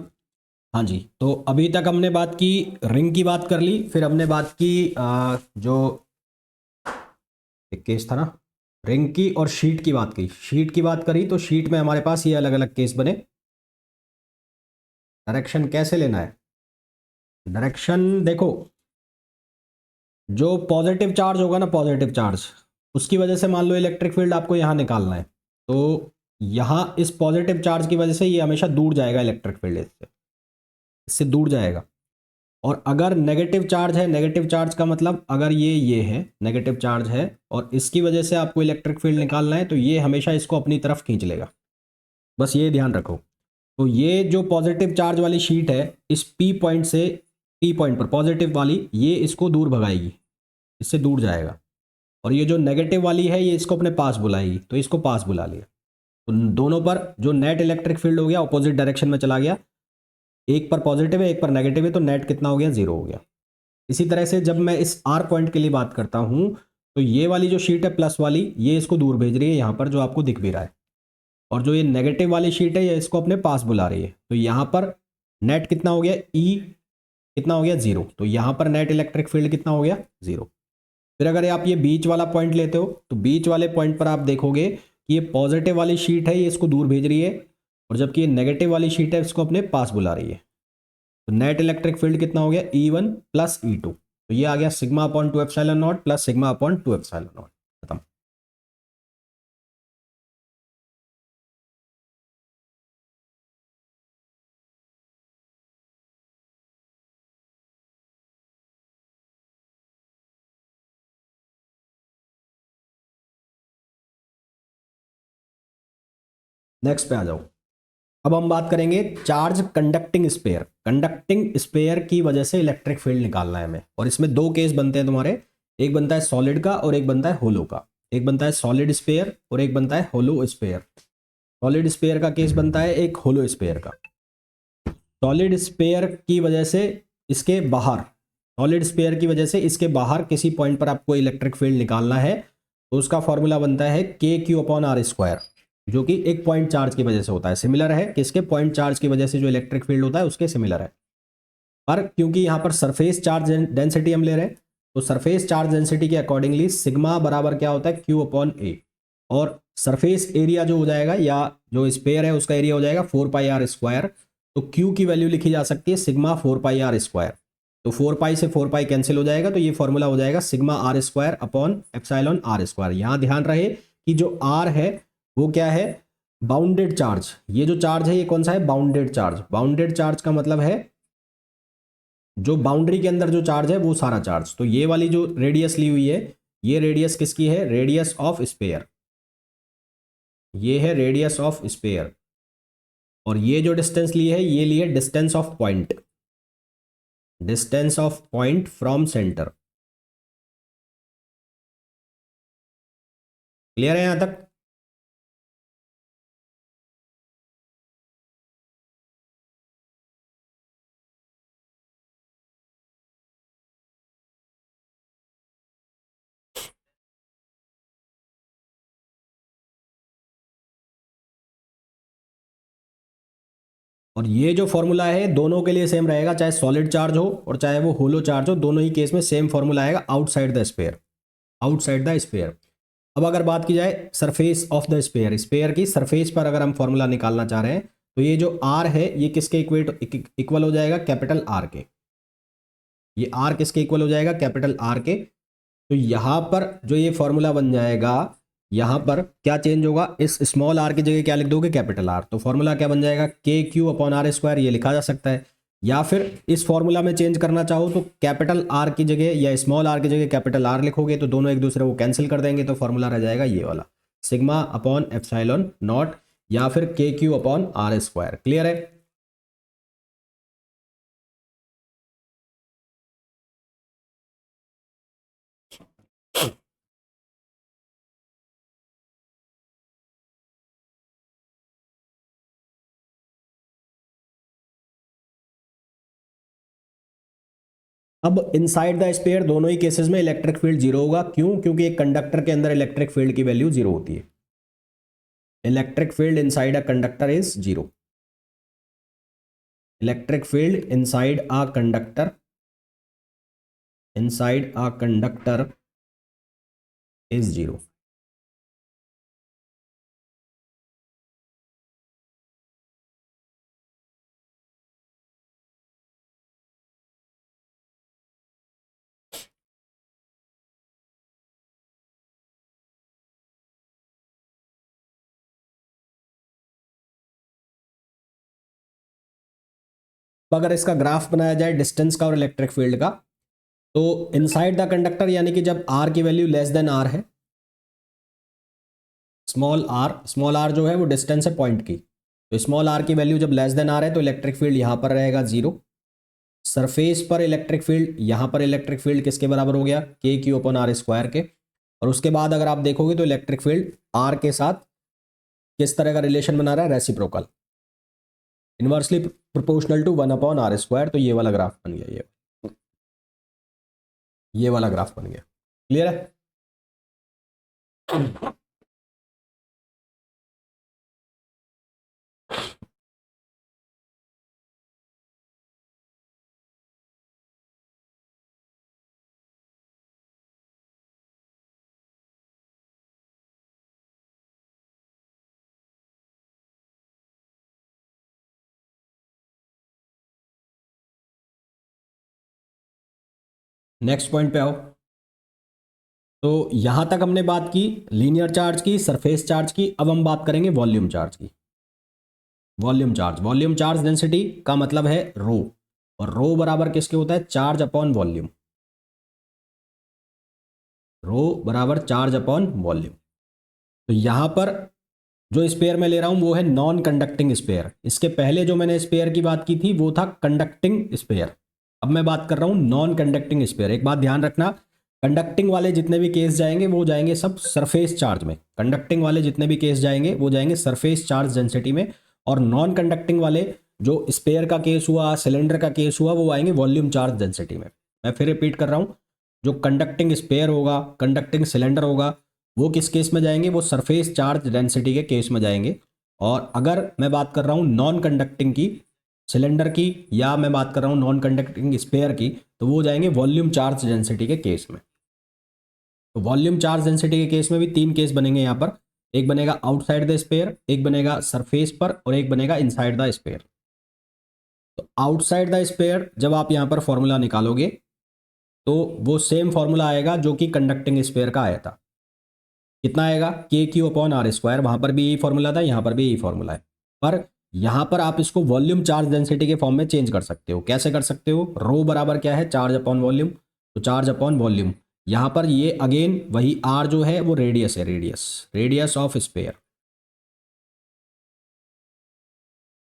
हाँ जी, तो अभी तक हमने बात की, रिंग की बात कर ली, फिर हमने बात की जो एक केस था ना, रिंग की, और शीट की बात की। शीट की बात करी तो शीट में हमारे पास ये अलग अलग केस बने। डायरेक्शन कैसे लेना है, डायरेक्शन देखो, जो पॉजिटिव चार्ज होगा ना, पॉजिटिव चार्ज, उसकी वजह से मान लो इलेक्ट्रिक फील्ड आपको यहाँ निकालना है, तो यहाँ इस पॉजिटिव चार्ज की वजह से ये हमेशा दूर जाएगा, इलेक्ट्रिक फील्ड इससे इससे दूर जाएगा। और अगर नेगेटिव चार्ज है, नेगेटिव चार्ज का मतलब अगर ये है नेगेटिव चार्ज है और इसकी वजह से आपको इलेक्ट्रिक फील्ड निकालना है, तो ये हमेशा इसको अपनी तरफ खींच लेगा। बस ये ध्यान रखो। तो ये जो पॉजिटिव चार्ज वाली शीट है, इस पी पॉइंट से, पी पॉइंट पर पॉजिटिव वाली, ये इसको दूर भगाएगी, इससे दूर जाएगा। और ये जो नेगेटिव वाली है ये इसको अपने पास बुलाएगी, तो इसको पास बुला लिया। तो दोनों पर जो नेट इलेक्ट्रिक फील्ड हो गया ऑपोजिट डायरेक्शन में चला गया, एक पर पॉजिटिव है एक पर नेगेटिव है, तो नेट कितना हो गया, 0 हो गया। इसी तरह से जब मैं इस आर पॉइंट के लिए बात करता हूं, तो ये वाली जो शीट है प्लस वाली, ये इसको दूर भेज रही है यहाँ पर, जो आपको दिख भी रहा है। और जो ये नेगेटिव वाली शीट है ये इसको अपने पास बुला रही है। तो यहाँ पर नेट कितना हो गया, ई कितना हो गया, 0। तो यहाँ पर नेट इलेक्ट्रिक फील्ड कितना हो गया, 0। फिर अगर आप ये बीच वाला पॉइंट लेते हो, तो बीच वाले पॉइंट पर आप देखोगे कि ये पॉजिटिव वाली शीट है ये इसको दूर भेज रही है, और जबकि ये नेगेटिव वाली शीट है इसको अपने पास बुला रही है। तो नेट इलेक्ट्रिक फील्ड कितना हो गया, E1 प्लस E2। तो ये आ गया sigma upon 2 epsilon not plus sigma upon 2 epsilon not. खत्म। नेक्स्ट पे आ जाओ। अब हम बात करेंगे charge conducting sphere. Conducting sphere की वजह से इलेक्ट्रिक फील्ड निकालना है हमें, और इसमें दो केस बनते हैं तुम्हारे, एक बनता है सॉलिड का और एक बनता है होलो का। एक बनता है सॉलिड स्पेयर और एक बनता है होलो स्पेयर। सॉलिड स्पेयर का केस बनता है एक होलो स्पेयर का। सॉलिड स्पेयर की वजह से इसके बाहर, सॉलिड स्पेयर की वजह से इसके बाहर किसी पॉइंट पर आपको इलेक्ट्रिक फील्ड निकालना है, तो उसका फॉर्मूला बनता है के क्यू अपॉन आर स्क्वायर, जो कि एक पॉइंट चार्ज की वजह से होता है। सिमिलर है किसके, पॉइंट चार्ज की वजह से जो इलेक्ट्रिक फील्ड होता है उसके सिमिलर है। पर क्योंकि यहाँ पर सरफेस चार्ज डेंसिटी हम ले रहे हैं, तो सरफेस चार्ज डेंसिटी के अकॉर्डिंगली सिग्मा बराबर क्या होता है, क्यू अपॉन ए। और सरफेस एरिया जो हो जाएगा, या जो स्पेयर है उसका एरिया हो जाएगा 4πr²। तो क्यू की वैल्यू लिखी जा सकती है सिग्मा 4πr²। तो 4π से 4π कैंसिल हो जाएगा, तो ये फॉर्मूला हो जाएगा sigma r² upon epsilon r²। यहाँ ध्यान रहे कि जो r है वो क्या है, बाउंडेड चार्ज। ये जो चार्ज है ये कौन सा है, बाउंडेड चार्ज। बाउंडेड चार्ज का मतलब है जो बाउंड्री के अंदर जो चार्ज है वो सारा चार्ज। तो ये वाली जो रेडियस ली हुई है, ये रेडियस किसकी है? Radius of sphere. ये है रेडियस ऑफ स्फीयर। और ये जो डिस्टेंस ली है, ये ली है distance of point, distance of point from centre. Clear है यहां तक? और ये जो फॉर्मूला है दोनों के लिए सेम रहेगा, चाहे सॉलिड चार्ज हो और चाहे वो होलो चार्ज हो, दोनों ही केस में सेम फॉर्मूला आएगा, outside the sphere, outside the sphere. अब अगर बात की जाए surface of the sphere, sphere की सरफेस पर अगर हम फॉर्मूला निकालना चाह रहे हैं, तो ये जो आर है ये किसके इक्वल हो जाएगा? कैपिटल आर के। ये आर किसके इक्वल हो जाएगा? कैपिटल आर के। तो यहां पर जो ये फॉर्मूला बन जाएगा, यहां पर क्या चेंज होगा? इस स्मॉल आर की जगह क्या लिख दोगे? Capital R. तो फॉर्मूला क्या बन जाएगा? K Q upon are square, ये लिखा जा सकता है। या फिर इस फॉर्मूला में चेंज करना चाहो तो कैपिटल आर की जगह या स्मॉल आर की जगह कैपिटल आर लिखोगे तो दोनों एक दूसरे को कैंसिल कर देंगे, तो फॉर्मूला रह जाएगा ये वाला, सिग्मा अपॉन एप्सिलॉन नॉट, या फिर के Q upon are square. Clear है? अब इनसाइड द स्फीयर दोनों ही केसेस में इलेक्ट्रिक फील्ड जीरो होगा। क्यों? क्योंकि एक कंडक्टर के अंदर इलेक्ट्रिक फील्ड की वैल्यू जीरो होती है। Electric field inside a conductor is zero. Electric field inside a conductor, inside a conductor is zero. अगर इसका ग्राफ बनाया जाए डिस्टेंस का और इलेक्ट्रिक फील्ड का, तो इनसाइड द कंडक्टर यानी कि जब आर की वैल्यू लेस देन आर है, स्मॉल आर जो है वो डिस्टेंस है पॉइंट की, तो स्मॉल आर की वैल्यू जब लेस देन आर है तो इलेक्ट्रिक फील्ड यहां पर रहेगा जीरो। सरफेस पर इलेक्ट्रिक फील्ड, यहां पर इलेक्ट्रिक फील्ड किसके बराबर हो गया? के क्यू अपॉन आर स्क्वायर के। और उसके बाद अगर आप देखोगे तो इलेक्ट्रिक फील्ड आर के साथ किस तरह का रिलेशन बना रहा है? Reciprocal, inversely proportional to one upon are square. तो ये वाला ग्राफ बन गया, ये वाला ग्राफ बन गया। क्लियर है? नेक्स्ट पॉइंट पे आओ। तो यहां तक हमने बात की लीनियर चार्ज की, सरफेस चार्ज की। अब हम बात करेंगे वॉल्यूम चार्ज की। Volume charge, volume charge density का मतलब है रो, और रो बराबर किसके होता है? Charge upon volume. रो बराबर चार्ज अपॉन वॉल्यूम। तो यहां पर जो स्पेयर मैं ले रहा हूं वो है नॉन कंडक्टिंग स्पेयर। इसके पहले जो मैंने स्पेयर की बात की थी वो था कंडक्टिंग स्पेयर। अब मैं बात कर रहा हूं नॉन कंडक्टिंग स्पेयर। एक बात ध्यान रखना, कंडक्टिंग वाले जितने भी केस जाएंगे वो जाएंगे सब सरफेस चार्ज में। कंडक्टिंग वाले जितने भी केस जाएंगे वो जाएंगे सरफेस चार्ज डेंसिटी में, और नॉन कंडक्टिंग वाले जो स्पेयर का केस हुआ, सिलेंडर का केस हुआ, वो आएंगे वॉल्यूम चार्ज डेंसिटी में। मैं फिर रिपीट कर रहा हूं, जो कंडक्टिंग स्पेयर होगा, कंडक्टिंग सिलेंडर होगा, वो किस केस में जाएंगे? वो सरफेस चार्ज डेंसिटी के केस में जाएंगे। और अगर मैं बात कर रहा हूँ नॉन कंडक्टिंग की, सिलेंडर की, या मैं बात कर रहा हूँ नॉन कंडक्टिंग स्पेयर की, तो वो जाएंगे वॉल्यूम चार्ज डेंसिटी के केस में। तो वॉल्यूम चार्ज डेंसिटी के केस में भी तीन केस बनेंगे यहाँ पर। एक बनेगा आउटसाइड द स्पेयर, एक बनेगा सरफेस पर, और एक बनेगा इनसाइड द स्पेयर। तो आउटसाइड द स्पेयर जब आप यहाँ पर फॉर्मूला निकालोगे तो वो सेम फॉर्मूला आएगा जो कि कंडक्टिंग स्पेयर का आया था। कितना आएगा? के क्यू अपॉन आर स्क्वायर। वहां पर भी यही फॉर्मूला था, यहाँ पर भी यही फॉर्मूला है, पर यहाँ पर आप इसको वॉल्यूम चार्ज डेंसिटी के फॉर्म में चेंज कर सकते हो। कैसे कर सकते हो? रो बराबर क्या है? चार्ज अपॉन वॉल्यूम, तो चार्ज अपॉन वॉल्यूम। यहाँ पर ये अगेन वही आर जो है वो रेडियस है, रेडियस ऑफ स्फीयर,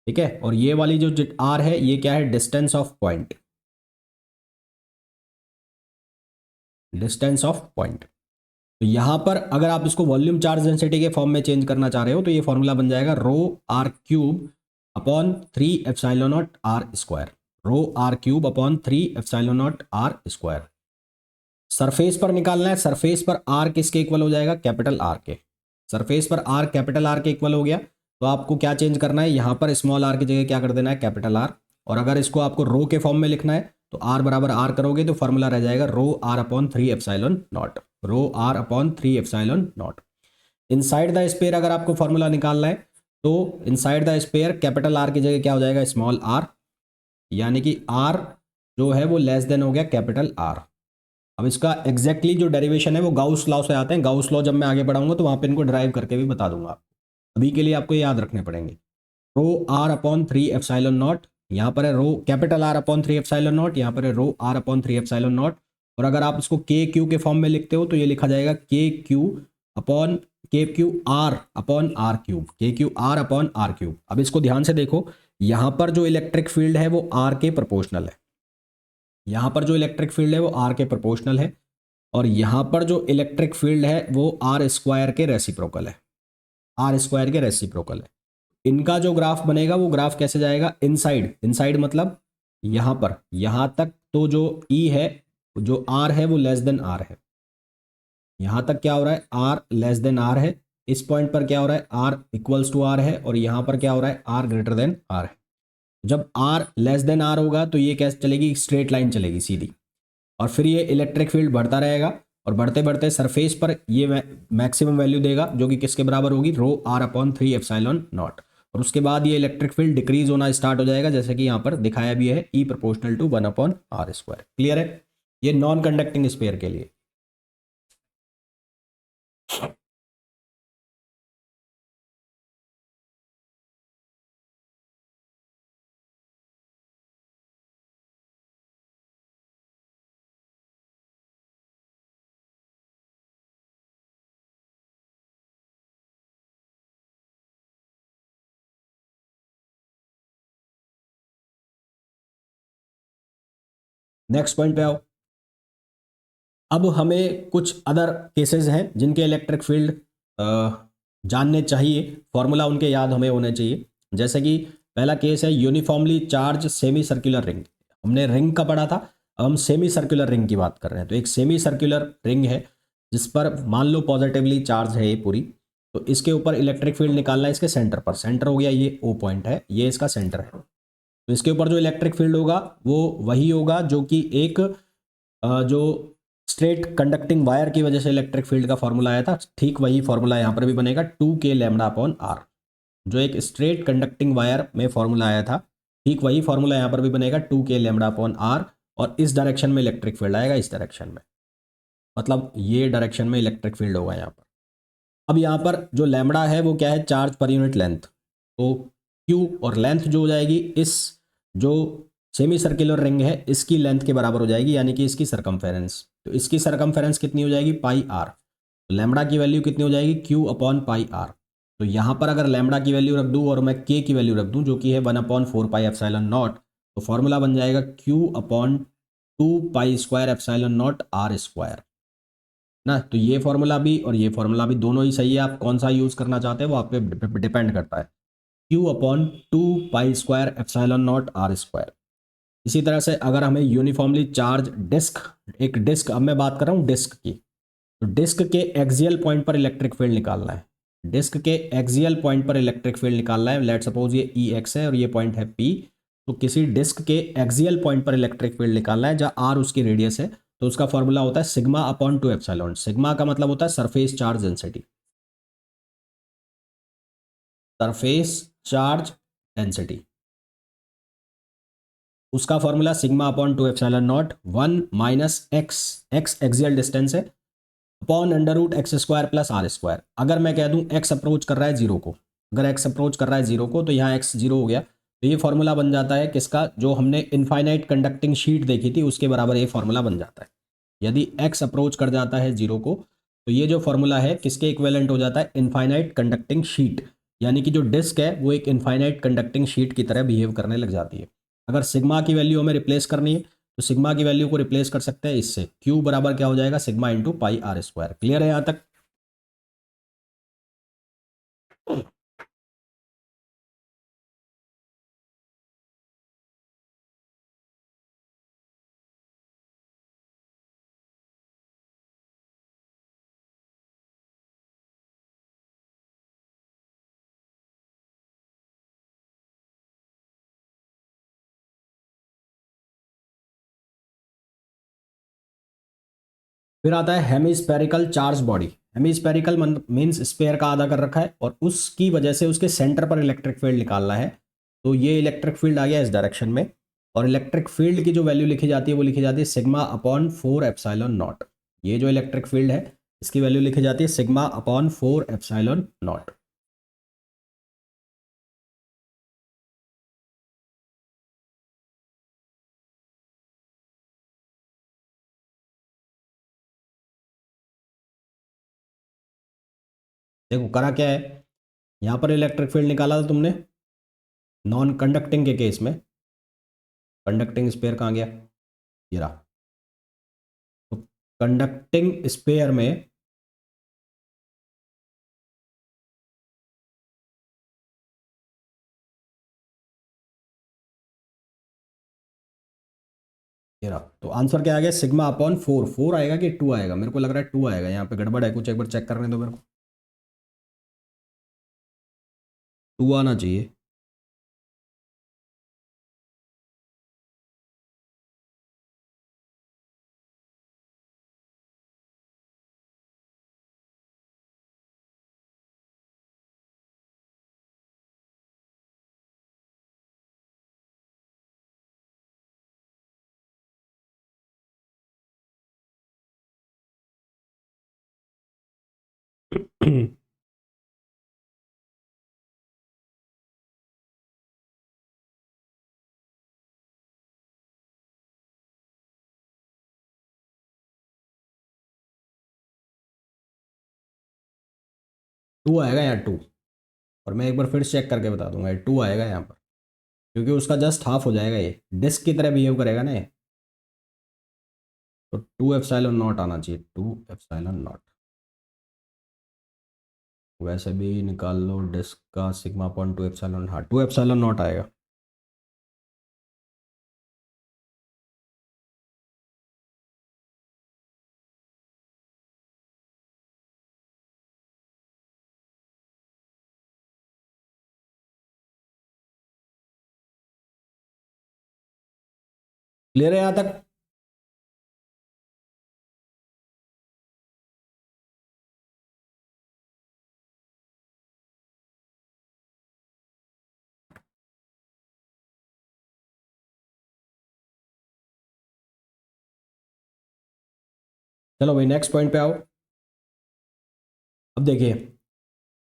ठीक है। और ये वाली जो आर है ये क्या है? Distance of point, distance of point. तो यहां पर अगर आप इसको वॉल्यूम चार्ज डेंसिटी के फॉर्म में चेंज करना चाह रहे हो तो ये फॉर्मूला बन जाएगा rho R cube upon 3 epsilon naught are square, rho R cube upon 3 epsilon naught are square. Surface पर निकालना है, सरफेस पर आर किसके इक्वल हो जाएगा? कैपिटल आर के। सरफेस पर आर कैपिटल आर के इक्वल हो गया, तो आपको क्या चेंज करना है? यहाँ पर स्मॉल आर की जगह क्या कर देना है? Capital R. और अगर इसको आपको रो के फॉर्म में लिखना है तो आर बराबर आर करोगे तो फॉर्मूला रह जाएगा rho R upon 3 epsilon naught, rho R upon 3 epsilon naught. Inside the sphere अगर आपको फॉर्मूला निकालना है तो inside the sphere capital R की जगह क्या हो जाएगा? स्मॉल आर, यानी कि आर जो है वो लेस देन हो गया कैपिटल आर। अब इसका एग्जैक्टली जो डेरिवेशन है वो गाउस लॉ से आते हैं। गाउस लॉ जब मैं आगे बढ़ाऊंगा तो वहां पे इनको ड्राइव करके भी बता दूंगा। अभी के लिए आपको याद रखने पड़ेंगे। Rho R upon 3 epsilon naught, यहाँ पर है rho capital R upon 3 epsilon naught, यहाँ पर है rho R upon 3 epsilon naught. और अगर आप इसको के क्यू के फॉर्म में लिखते हो तो ये लिखा जाएगा K Q upon K Q R upon R cube, K Q R upon R cube. अब इसको ध्यान से देखो, यहाँ पर जो इलेक्ट्रिक फील्ड है वो आर के प्रोपोर्शनल है, यहाँ पर जो इलेक्ट्रिक फील्ड है वो आर के प्रोपोर्शनल है, और यहाँ पर जो इलेक्ट्रिक फील्ड है वो आर स्क्वायर के रेसिप्रोकल है, आर स्क्वायर के रेसिप्रोकल है। इनका जो ग्राफ बनेगा वो ग्राफ कैसे जाएगा? इनसाइड, इनसाइड मतलब यहाँ पर यहाँ तक तो जो ई है, जो आर है वो लेस देन आर है। यहाँ तक क्या हो रहा है? आर लेस देन आर है। इस पॉइंट पर क्या हो रहा है? आर इक्वल्स टू आर है। और यहाँ पर क्या हो रहा है? आर ग्रेटर देन आर है। जब आर लेस देन आर होगा तो ये कैसे चलेगी? स्ट्रेट लाइन चलेगी सीधी, और फिर ये इलेक्ट्रिक फील्ड बढ़ता रहेगा और बढ़ते बढ़ते सरफेस पर ये मैक्सिमम वैल्यू देगा जो कि किसके बराबर होगी? Rho R upon 3 epsilon naught. और उसके बाद ये इलेक्ट्रिक फील्ड डिक्रीज होना स्टार्ट हो जाएगा, जैसे कि यहाँ पर दिखाया भी है, E proportional to 1 upon are square. Clear है? ये नॉन कंडक्टिंग स्पेयर के लिए। नेक्स्ट पॉइंट पे आओ। अब हमें कुछ अदर केसेस हैं जिनके इलेक्ट्रिक फील्ड जानने चाहिए, फॉर्मूला उनके याद हमें होने चाहिए। जैसे कि पहला केस है uniformly charge semi circular ring. हमने रिंग का पढ़ा था, अब हम सेमी सर्कुलर रिंग की बात कर रहे हैं। तो एक सेमी सर्कुलर रिंग है जिस पर मान लो पॉजिटिवली चार्ज है ये पूरी, तो इसके ऊपर इलेक्ट्रिक फील्ड निकालना है इसके सेंटर पर। सेंटर हो गया ये ओ पॉइंट है, ये इसका सेंटर है। तो इसके ऊपर जो इलेक्ट्रिक फील्ड होगा वो वही होगा जो कि एक जो स्ट्रेट कंडक्टिंग वायर की वजह से इलेक्ट्रिक फील्ड का फॉर्मूला आया था, ठीक वही फॉर्मूला यहाँ पर भी बनेगा, 2k लैम्डा अपॉन आर। जो एक स्ट्रेट कंडक्टिंग वायर में फॉर्मूला आया था, ठीक वही फॉर्मूला यहाँ पर भी बनेगा, 2k लैम्डा अपॉन आर। और इस डायरेक्शन में इलेक्ट्रिक फील्ड आएगा, इस डायरेक्शन में, मतलब ये डायरेक्शन में इलेक्ट्रिक फील्ड होगा यहाँ पर। अब यहाँ पर जो लैम्डा है वो क्या है? Charge per unit length. तो क्यू और लेंथ जो हो जाएगी इस जो सेमी सर्कुलर रिंग है इसकी लेंथ के बराबर हो जाएगी, यानी कि इसकी सरकमफेरेंस। तो इसकी सरकमफेरेंस कितनी हो जाएगी? Pi r. तो लैम्डा की वैल्यू कितनी हो जाएगी? Q upon pi r. तो यहाँ पर अगर लैम्डा की वैल्यू रख दूँ और मैं के की वैल्यू रख दूँ जो कि है 1/4 पाई एप्सिलॉन नॉट, तो फॉर्मूला बन जाएगा q upon 2 pi square epsilon naught are square ना। तो ये फॉर्मूला भी और ये फॉर्मूला भी दोनों ही सही है, आप कौन सा यूज़ करना चाहते हैं वो आप पे डिपेंड करता है। Q upon 2 pi square epsilon naught are square. इसी तरह से अगर हमें यूनिफॉर्मली चार्ज डिस्क, एक डिस्क, अब मैं बात कर रहा हूँ डिस्क की, तो डिस्क के एक्सियल पॉइंट पर इलेक्ट्रिक फील्ड निकालना है। डिस्क के एक्सियल पॉइंट पर इलेक्ट्रिक फील्ड निकालना है। लेट सपोज ये ई एक्स है और ये पॉइंट है पी। तो किसी डिस्क के एक्सियल पॉइंट पर इलेक्ट्रिक फील्ड निकालना है जहाँ आर उसकी रेडियस है, तो उसका फॉर्मूला होता है सिग्मा अपॉन 2 एप्सिलॉन। सिग्मा का मतलब होता है surface charge density, surface charge density. उसका formula sigma upon 2 epsilon naught 1 minus X, X axial distance है, upon under root X square plus are square. अगर मैं कह दूं एक्स अप्रोच कर रहा है जीरो को, अगर एक्स अप्रोच कर रहा है जीरो को तो यहाँ एक्स जीरो हो गया, तो ये फॉर्मूला बन जाता है किसका, जो हमने इनफाइनाइट कंडक्टिंग शीट देखी थी उसके बराबर ये फॉर्मूला बन जाता है। यदि एक्स अप्रोच कर जाता है जीरो को तो ये जो फॉर्मूला है किसके इक्विवेलेंट हो जाता है, इनफाइनाइट कंडक्टिंग शीट, यानी कि जो डिस्क है वो एक इनफाइनाइट कंडक्टिंग शीट की तरह बिहेव करने लग जाती है। अगर सिग्मा की वैल्यू हमें रिप्लेस करनी है तो सिग्मा की वैल्यू को रिप्लेस कर सकते हैं इससे, क्यू बराबर क्या हो जाएगा, sigma into pi r square. Clear है यहाँ तक? फिर आता है hemispherical charge body. Hemispherical means sphere का आधा कर रखा है और उसकी वजह से उसके सेंटर पर इलेक्ट्रिक फील्ड निकालना है। तो ये इलेक्ट्रिक फील्ड आ गया इस डायरेक्शन में, और इलेक्ट्रिक फील्ड की जो वैल्यू लिखी जाती है वो लिखी जाती है सिग्मा अपॉन 4 एप्सिलॉन नॉट। ये जो इलेक्ट्रिक फील्ड है इसकी वैल्यू लिखी जाती है सिग्मा अपॉन 4 एप्सिलॉन नॉट। देखो करा क्या है, यहाँ पर इलेक्ट्रिक फील्ड निकाला था तुमने नॉन कंडक्टिंग के केस में, कंडक्टिंग स्पेयर कहाँ गया, ये रहा। तो कंडक्टिंग स्पेयर में ये रहा, तो आंसर क्या आ गया, सिग्मा अपॉन 4। 4 आएगा कि 2 आएगा, मेरे को लग रहा है 2 आएगा, यहाँ पे गड़बड़ है कुछ, एक बार चेक करने दो मेरे को। 2 आना चाहिए। टू आएगा यहाँ, टू। और मैं एक बार फिर चेक करके बता दूंगा, ये 2 आएगा यहाँ पर, क्योंकि उसका जस्ट हाफ हो जाएगा, ये डिस्क की तरह बिहेव करेगा ना ये। तो 2 एप्सिलॉन नॉट आना चाहिए, 2 एप्सिलॉन नॉट। वैसे भी निकाल लो डिस्क का सिग्मा अपॉन 2 एप्सिलॉन, हाँ 2 एप्सिलॉन नॉट आएगा। क्लियर है यहाँ तक? चलो भाई नेक्स्ट पॉइंट पे आओ। अब देखिए,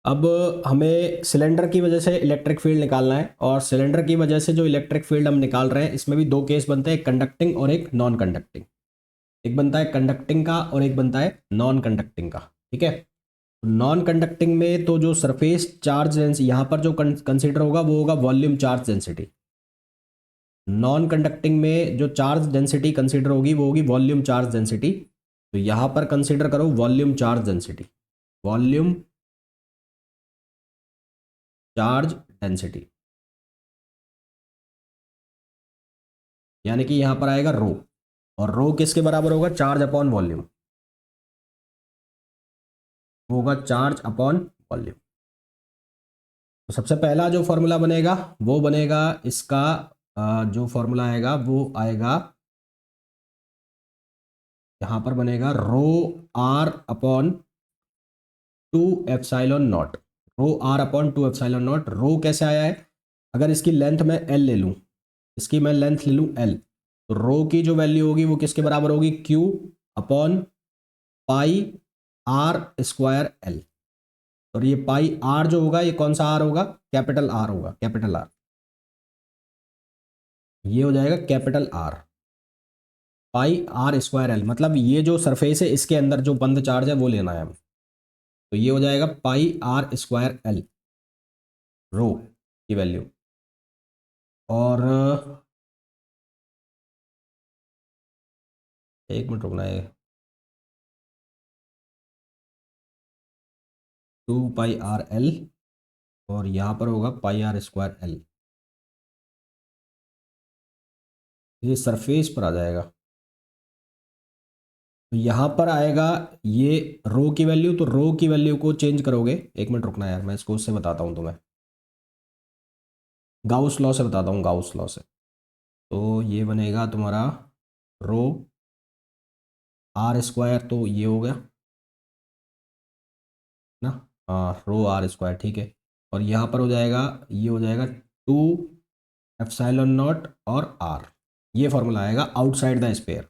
अब हमें सिलेंडर की वजह से इलेक्ट्रिक फील्ड निकालना है, और सिलेंडर की वजह से जो इलेक्ट्रिक फील्ड हम निकाल रहे हैं इसमें भी दो केस बनते हैं, एक कंडक्टिंग और एक नॉन कंडक्टिंग। एक बनता है कंडक्टिंग का और एक बनता है नॉन कंडक्टिंग का। ठीक है, नॉन कंडक्टिंग में तो जो सरफेस चार्ज डेंसिटी यहाँ पर जो कंसिडर होगा वो होगा volume charge density. Non conducting में जो चार्ज डेंसिटी कंसिडर होगी वो होगी वॉल्यूम चार्ज डेंसिटी। तो यहाँ पर कंसिडर करो volume charge density, volume charge density, यानी कि यहां पर आएगा रो, और रो किसके बराबर होगा, चार्ज अपॉन वॉल्यूम, होगा चार्ज अपॉन वॉल्यूम। तो सबसे पहला जो फॉर्मूला बनेगा वो बनेगा इसका, जो फॉर्मूला आएगा वो आएगा यहां पर बनेगा rho R upon 2 epsilon naught. Rho R upon 2 epsilon naught. Rho कैसे आया है, अगर इसकी लेंथ मैं एल ले लूं, इसकी मैं लेंथ ले लूं एल, तो रो की जो वैल्यू होगी वो किसके बराबर होगी, q upon pi r square l. और ये पाई आर जो होगा ये कौन सा आर होगा, कैपिटल आर होगा, कैपिटल आर, ये हो जाएगा capital R, pi r square l, मतलब ये जो सरफेस है इसके अंदर जो बंद चार्ज है वो लेना है हमें। तो ये हो जाएगा पाई आर स्क्वायर एल, रो की वैल्यू। और एक मिनट रुकना है, 2 पाई आर एल, और यहाँ पर होगा पाई आर स्क्वायर एल, ये सरफेस पर आ जाएगा। तो यहाँ पर आएगा ये रो की वैल्यू, तो रो की वैल्यू को चेंज करोगे, एक मिनट रुकना यार, मैं इसको उससे बताता हूँ तुम्हें, गाउस लॉ से बताता हूँ, गाउस लॉ से। तो ये बनेगा तुम्हारा रो आर स्क्वायर, तो ये हो गया ना, हाँ रो आर स्क्वायर, ठीक है। और यहाँ पर हो जाएगा, ये हो जाएगा 2 एप्सिलॉन नॉट और आर, ये फॉर्मूला आएगा आउटसाइड द स्पेयर,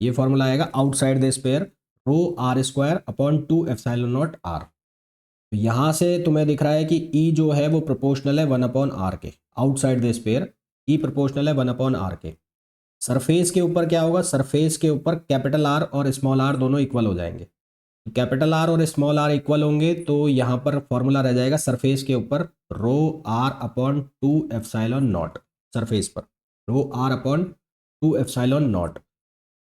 ये फॉर्मूला आएगा outside the sphere, rho r square upon 2 epsilon naught r. तो यहाँ से तुम्हें दिख रहा है कि ई जो है वो प्रोपोर्शनल है 1/r के, outside the sphere E proportional है 1/r के। सरफेस के ऊपर क्या होगा, सरफेस के ऊपर कैपिटल आर और स्मॉल आर दोनों इक्वल हो जाएंगे, कैपिटल आर और स्मॉल आर इक्वल होंगे, तो यहाँ पर फॉर्मूला रह जाएगा सरफेस के ऊपर rho R upon 2 epsilon naught, surface पर rho R upon 2 epsilon naught,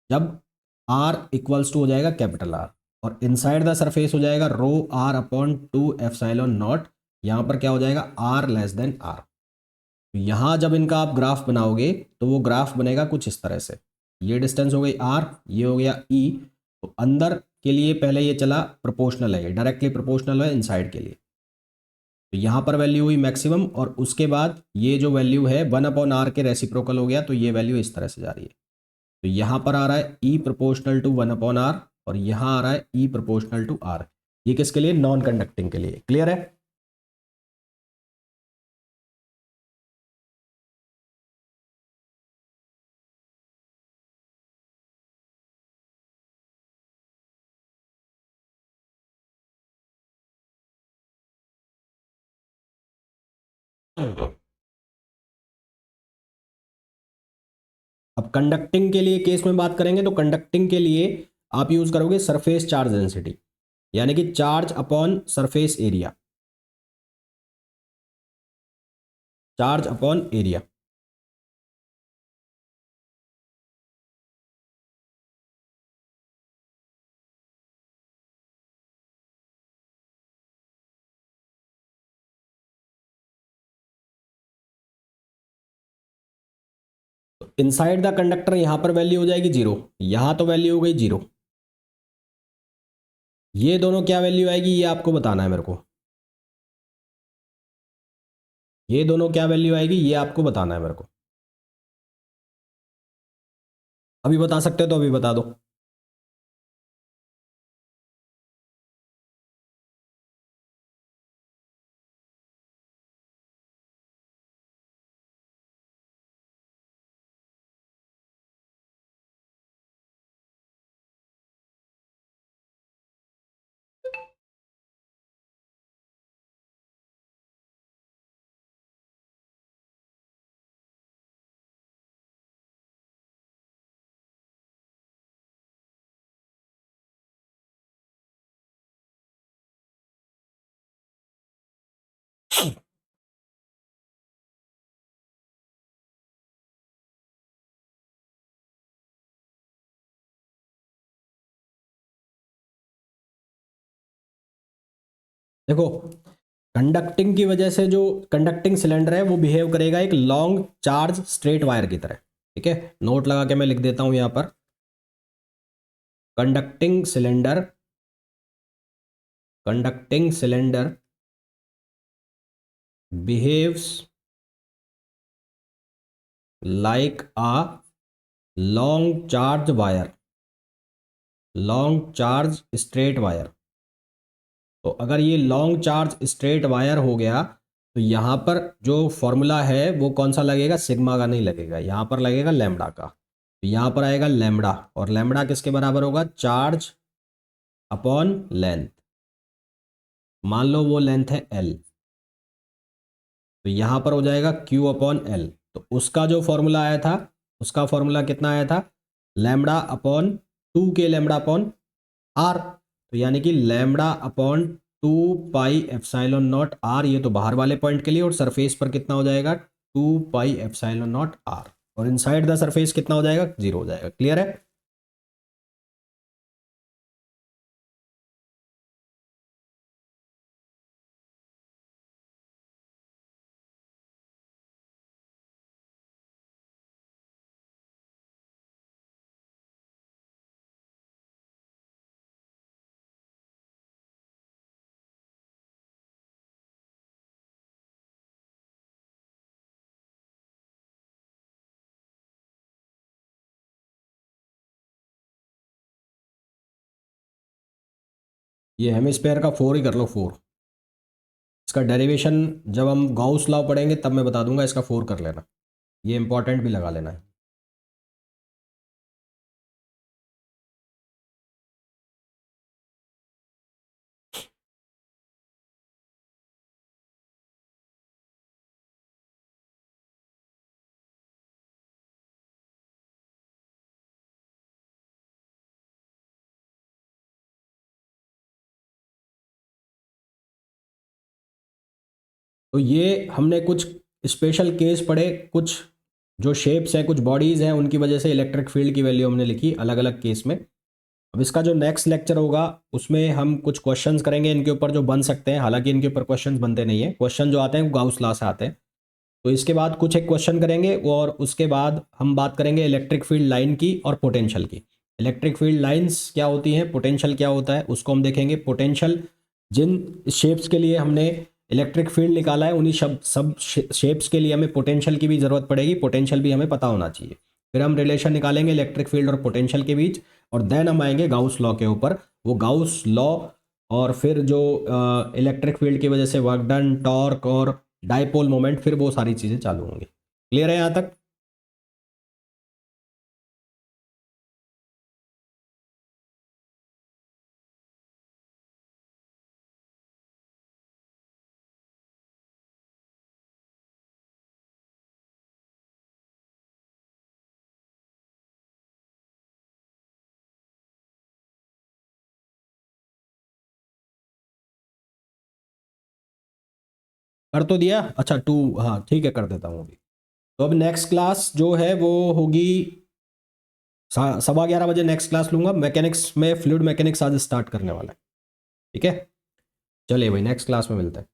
जब आर इक्वल्स टू हो जाएगा कैपिटल आर, और इनसाइड द सरफेस हो जाएगा rho R upon 2 epsilon naught, यहाँ पर क्या हो जाएगा आर लेस देन आर। यहाँ जब इनका आप ग्राफ बनाओगे तो वो ग्राफ बनेगा कुछ इस तरह से, ये डिस्टेंस हो गई आर, ये हो गया ई, तो अंदर के लिए पहले ये चला प्रोपोर्शनल है, ये डायरेक्टली प्रोपोर्शनल है इनसाइड के लिए, तो यहाँ पर वैल्यू हुई मैक्सिमम, और उसके बाद ये जो वैल्यू है 1/r के रेसिप्रोकल हो गया, तो ये वैल्यू इस तरह से जा रही है। तो यहाँ पर आ रहा है ई प्रोपोर्शनल टू 1/r, और यहाँ आ रहा है ई प्रोपोर्शनल टू आर, ये किसके लिए, नॉन कंडक्टिंग के लिए। क्लियर है? अब कंडक्टिंग के लिए केस में बात करेंगे, तो कंडक्टिंग के लिए आप यूज करोगे सरफेस चार्ज डेंसिटी, यानी कि charge upon surface area, charge upon area. Inside the conductor यहां पर वैल्यू हो जाएगी 0, यहां तो वैल्यू हो गई 0, ये दोनों क्या वैल्यू आएगी ये आपको बताना है मेरे को, ये दोनों क्या वैल्यू आएगी ये आपको बताना है मेरे को। अभी बता सकते हो तो अभी बता दो। देखो, कंडक्टिंग की वजह से जो कंडक्टिंग सिलेंडर है वो बिहेव करेगा एक लॉन्ग चार्ज स्ट्रेट वायर की तरह, ठीक है, नोट लगा के मैं लिख देता हूं यहां पर, conducting cylinder, conducting cylinder behaves like a long charge wire, long charge straight wire. तो अगर ये लॉन्ग चार्ज स्ट्रेट वायर हो गया, तो यहाँ पर जो फॉर्मूला है वो कौन सा लगेगा, सिग्मा का नहीं लगेगा, यहाँ पर लगेगा लैम्बडा का। तो यहाँ पर आएगा लैम्बडा, और लैम्बडा किसके बराबर होगा, चार्ज अपॉन लेंथ, मान लो वो लेंथ है एल, तो यहाँ पर हो जाएगा क्यू अपॉन एल। तो उसका जो फॉर्मूला आया था, उसका फॉर्मूला कितना आया था, lambda upon 2 k lambda upon are. तो यानी कि lambda upon 2 pi epsilon naught r, ये तो बाहर वाले पॉइंट के लिए, और सरफेस पर कितना हो जाएगा 2 पाई एप्सिलॉन नॉट आर, और इनसाइड द सरफेस कितना हो जाएगा, 0 हो जाएगा। क्लियर है? ये हेमिस्फेयर का 4 ही कर लो, 4। इसका डेरिवेशन जब हम गाउस लॉ पढ़ेंगे तब मैं बता दूंगा, इसका 4 कर लेना, ये इंपॉर्टेंट भी लगा लेना है। तो ये हमने कुछ स्पेशल केस पढ़े, कुछ जो शेप्स हैं, कुछ बॉडीज़ हैं, उनकी वजह से इलेक्ट्रिक फील्ड की वैल्यू हमने लिखी अलग अलग केस में। अब इसका जो नेक्स्ट लेक्चर होगा उसमें हम कुछ क्वेश्चंस करेंगे इनके ऊपर जो बन सकते हैं, हालांकि इनके ऊपर क्वेश्चंस बनते नहीं है, क्वेश्चन जो आते हैं वो गाउस लॉ से आते हैं। तो इसके बाद कुछ एक क्वेश्चन करेंगे, और उसके बाद हम बात करेंगे इलेक्ट्रिक फील्ड लाइन की और पोटेंशियल की। इलेक्ट्रिक फील्ड लाइंस क्या होती हैं, पोटेंशियल क्या होता है, उसको हम देखेंगे। पोटेंशियल, जिन शेप्स के लिए हमने इलेक्ट्रिक फील्ड निकाला है, उन्हीं सब शेप्स के लिए हमें पोटेंशियल की भी ज़रूरत पड़ेगी, पोटेंशियल भी हमें पता होना चाहिए। फिर हम रिलेशन निकालेंगे इलेक्ट्रिक फील्ड और पोटेंशियल के बीच, और देन हम आएंगे गाउस लॉ के ऊपर। वो गाउस लॉ और फिर जो इलेक्ट्रिक फील्ड की वजह से वर्क डन, टॉर्क और डाइपोल मोमेंट, फिर वो सारी चीज़ें चालू होंगी। क्लियर है यहाँ तक? कर तो दिया, अच्छा 2, हाँ ठीक है, कर देता हूँ अभी। तो अब नेक्स्ट क्लास जो है वो होगी 11:15 बजे नेक्स्ट क्लास लूंगा। मैकेनिक्स में फ्लूइड मैकेनिक्स आज स्टार्ट करने वाला है। ठीक है, चलिए भाई नेक्स्ट क्लास में मिलते हैं।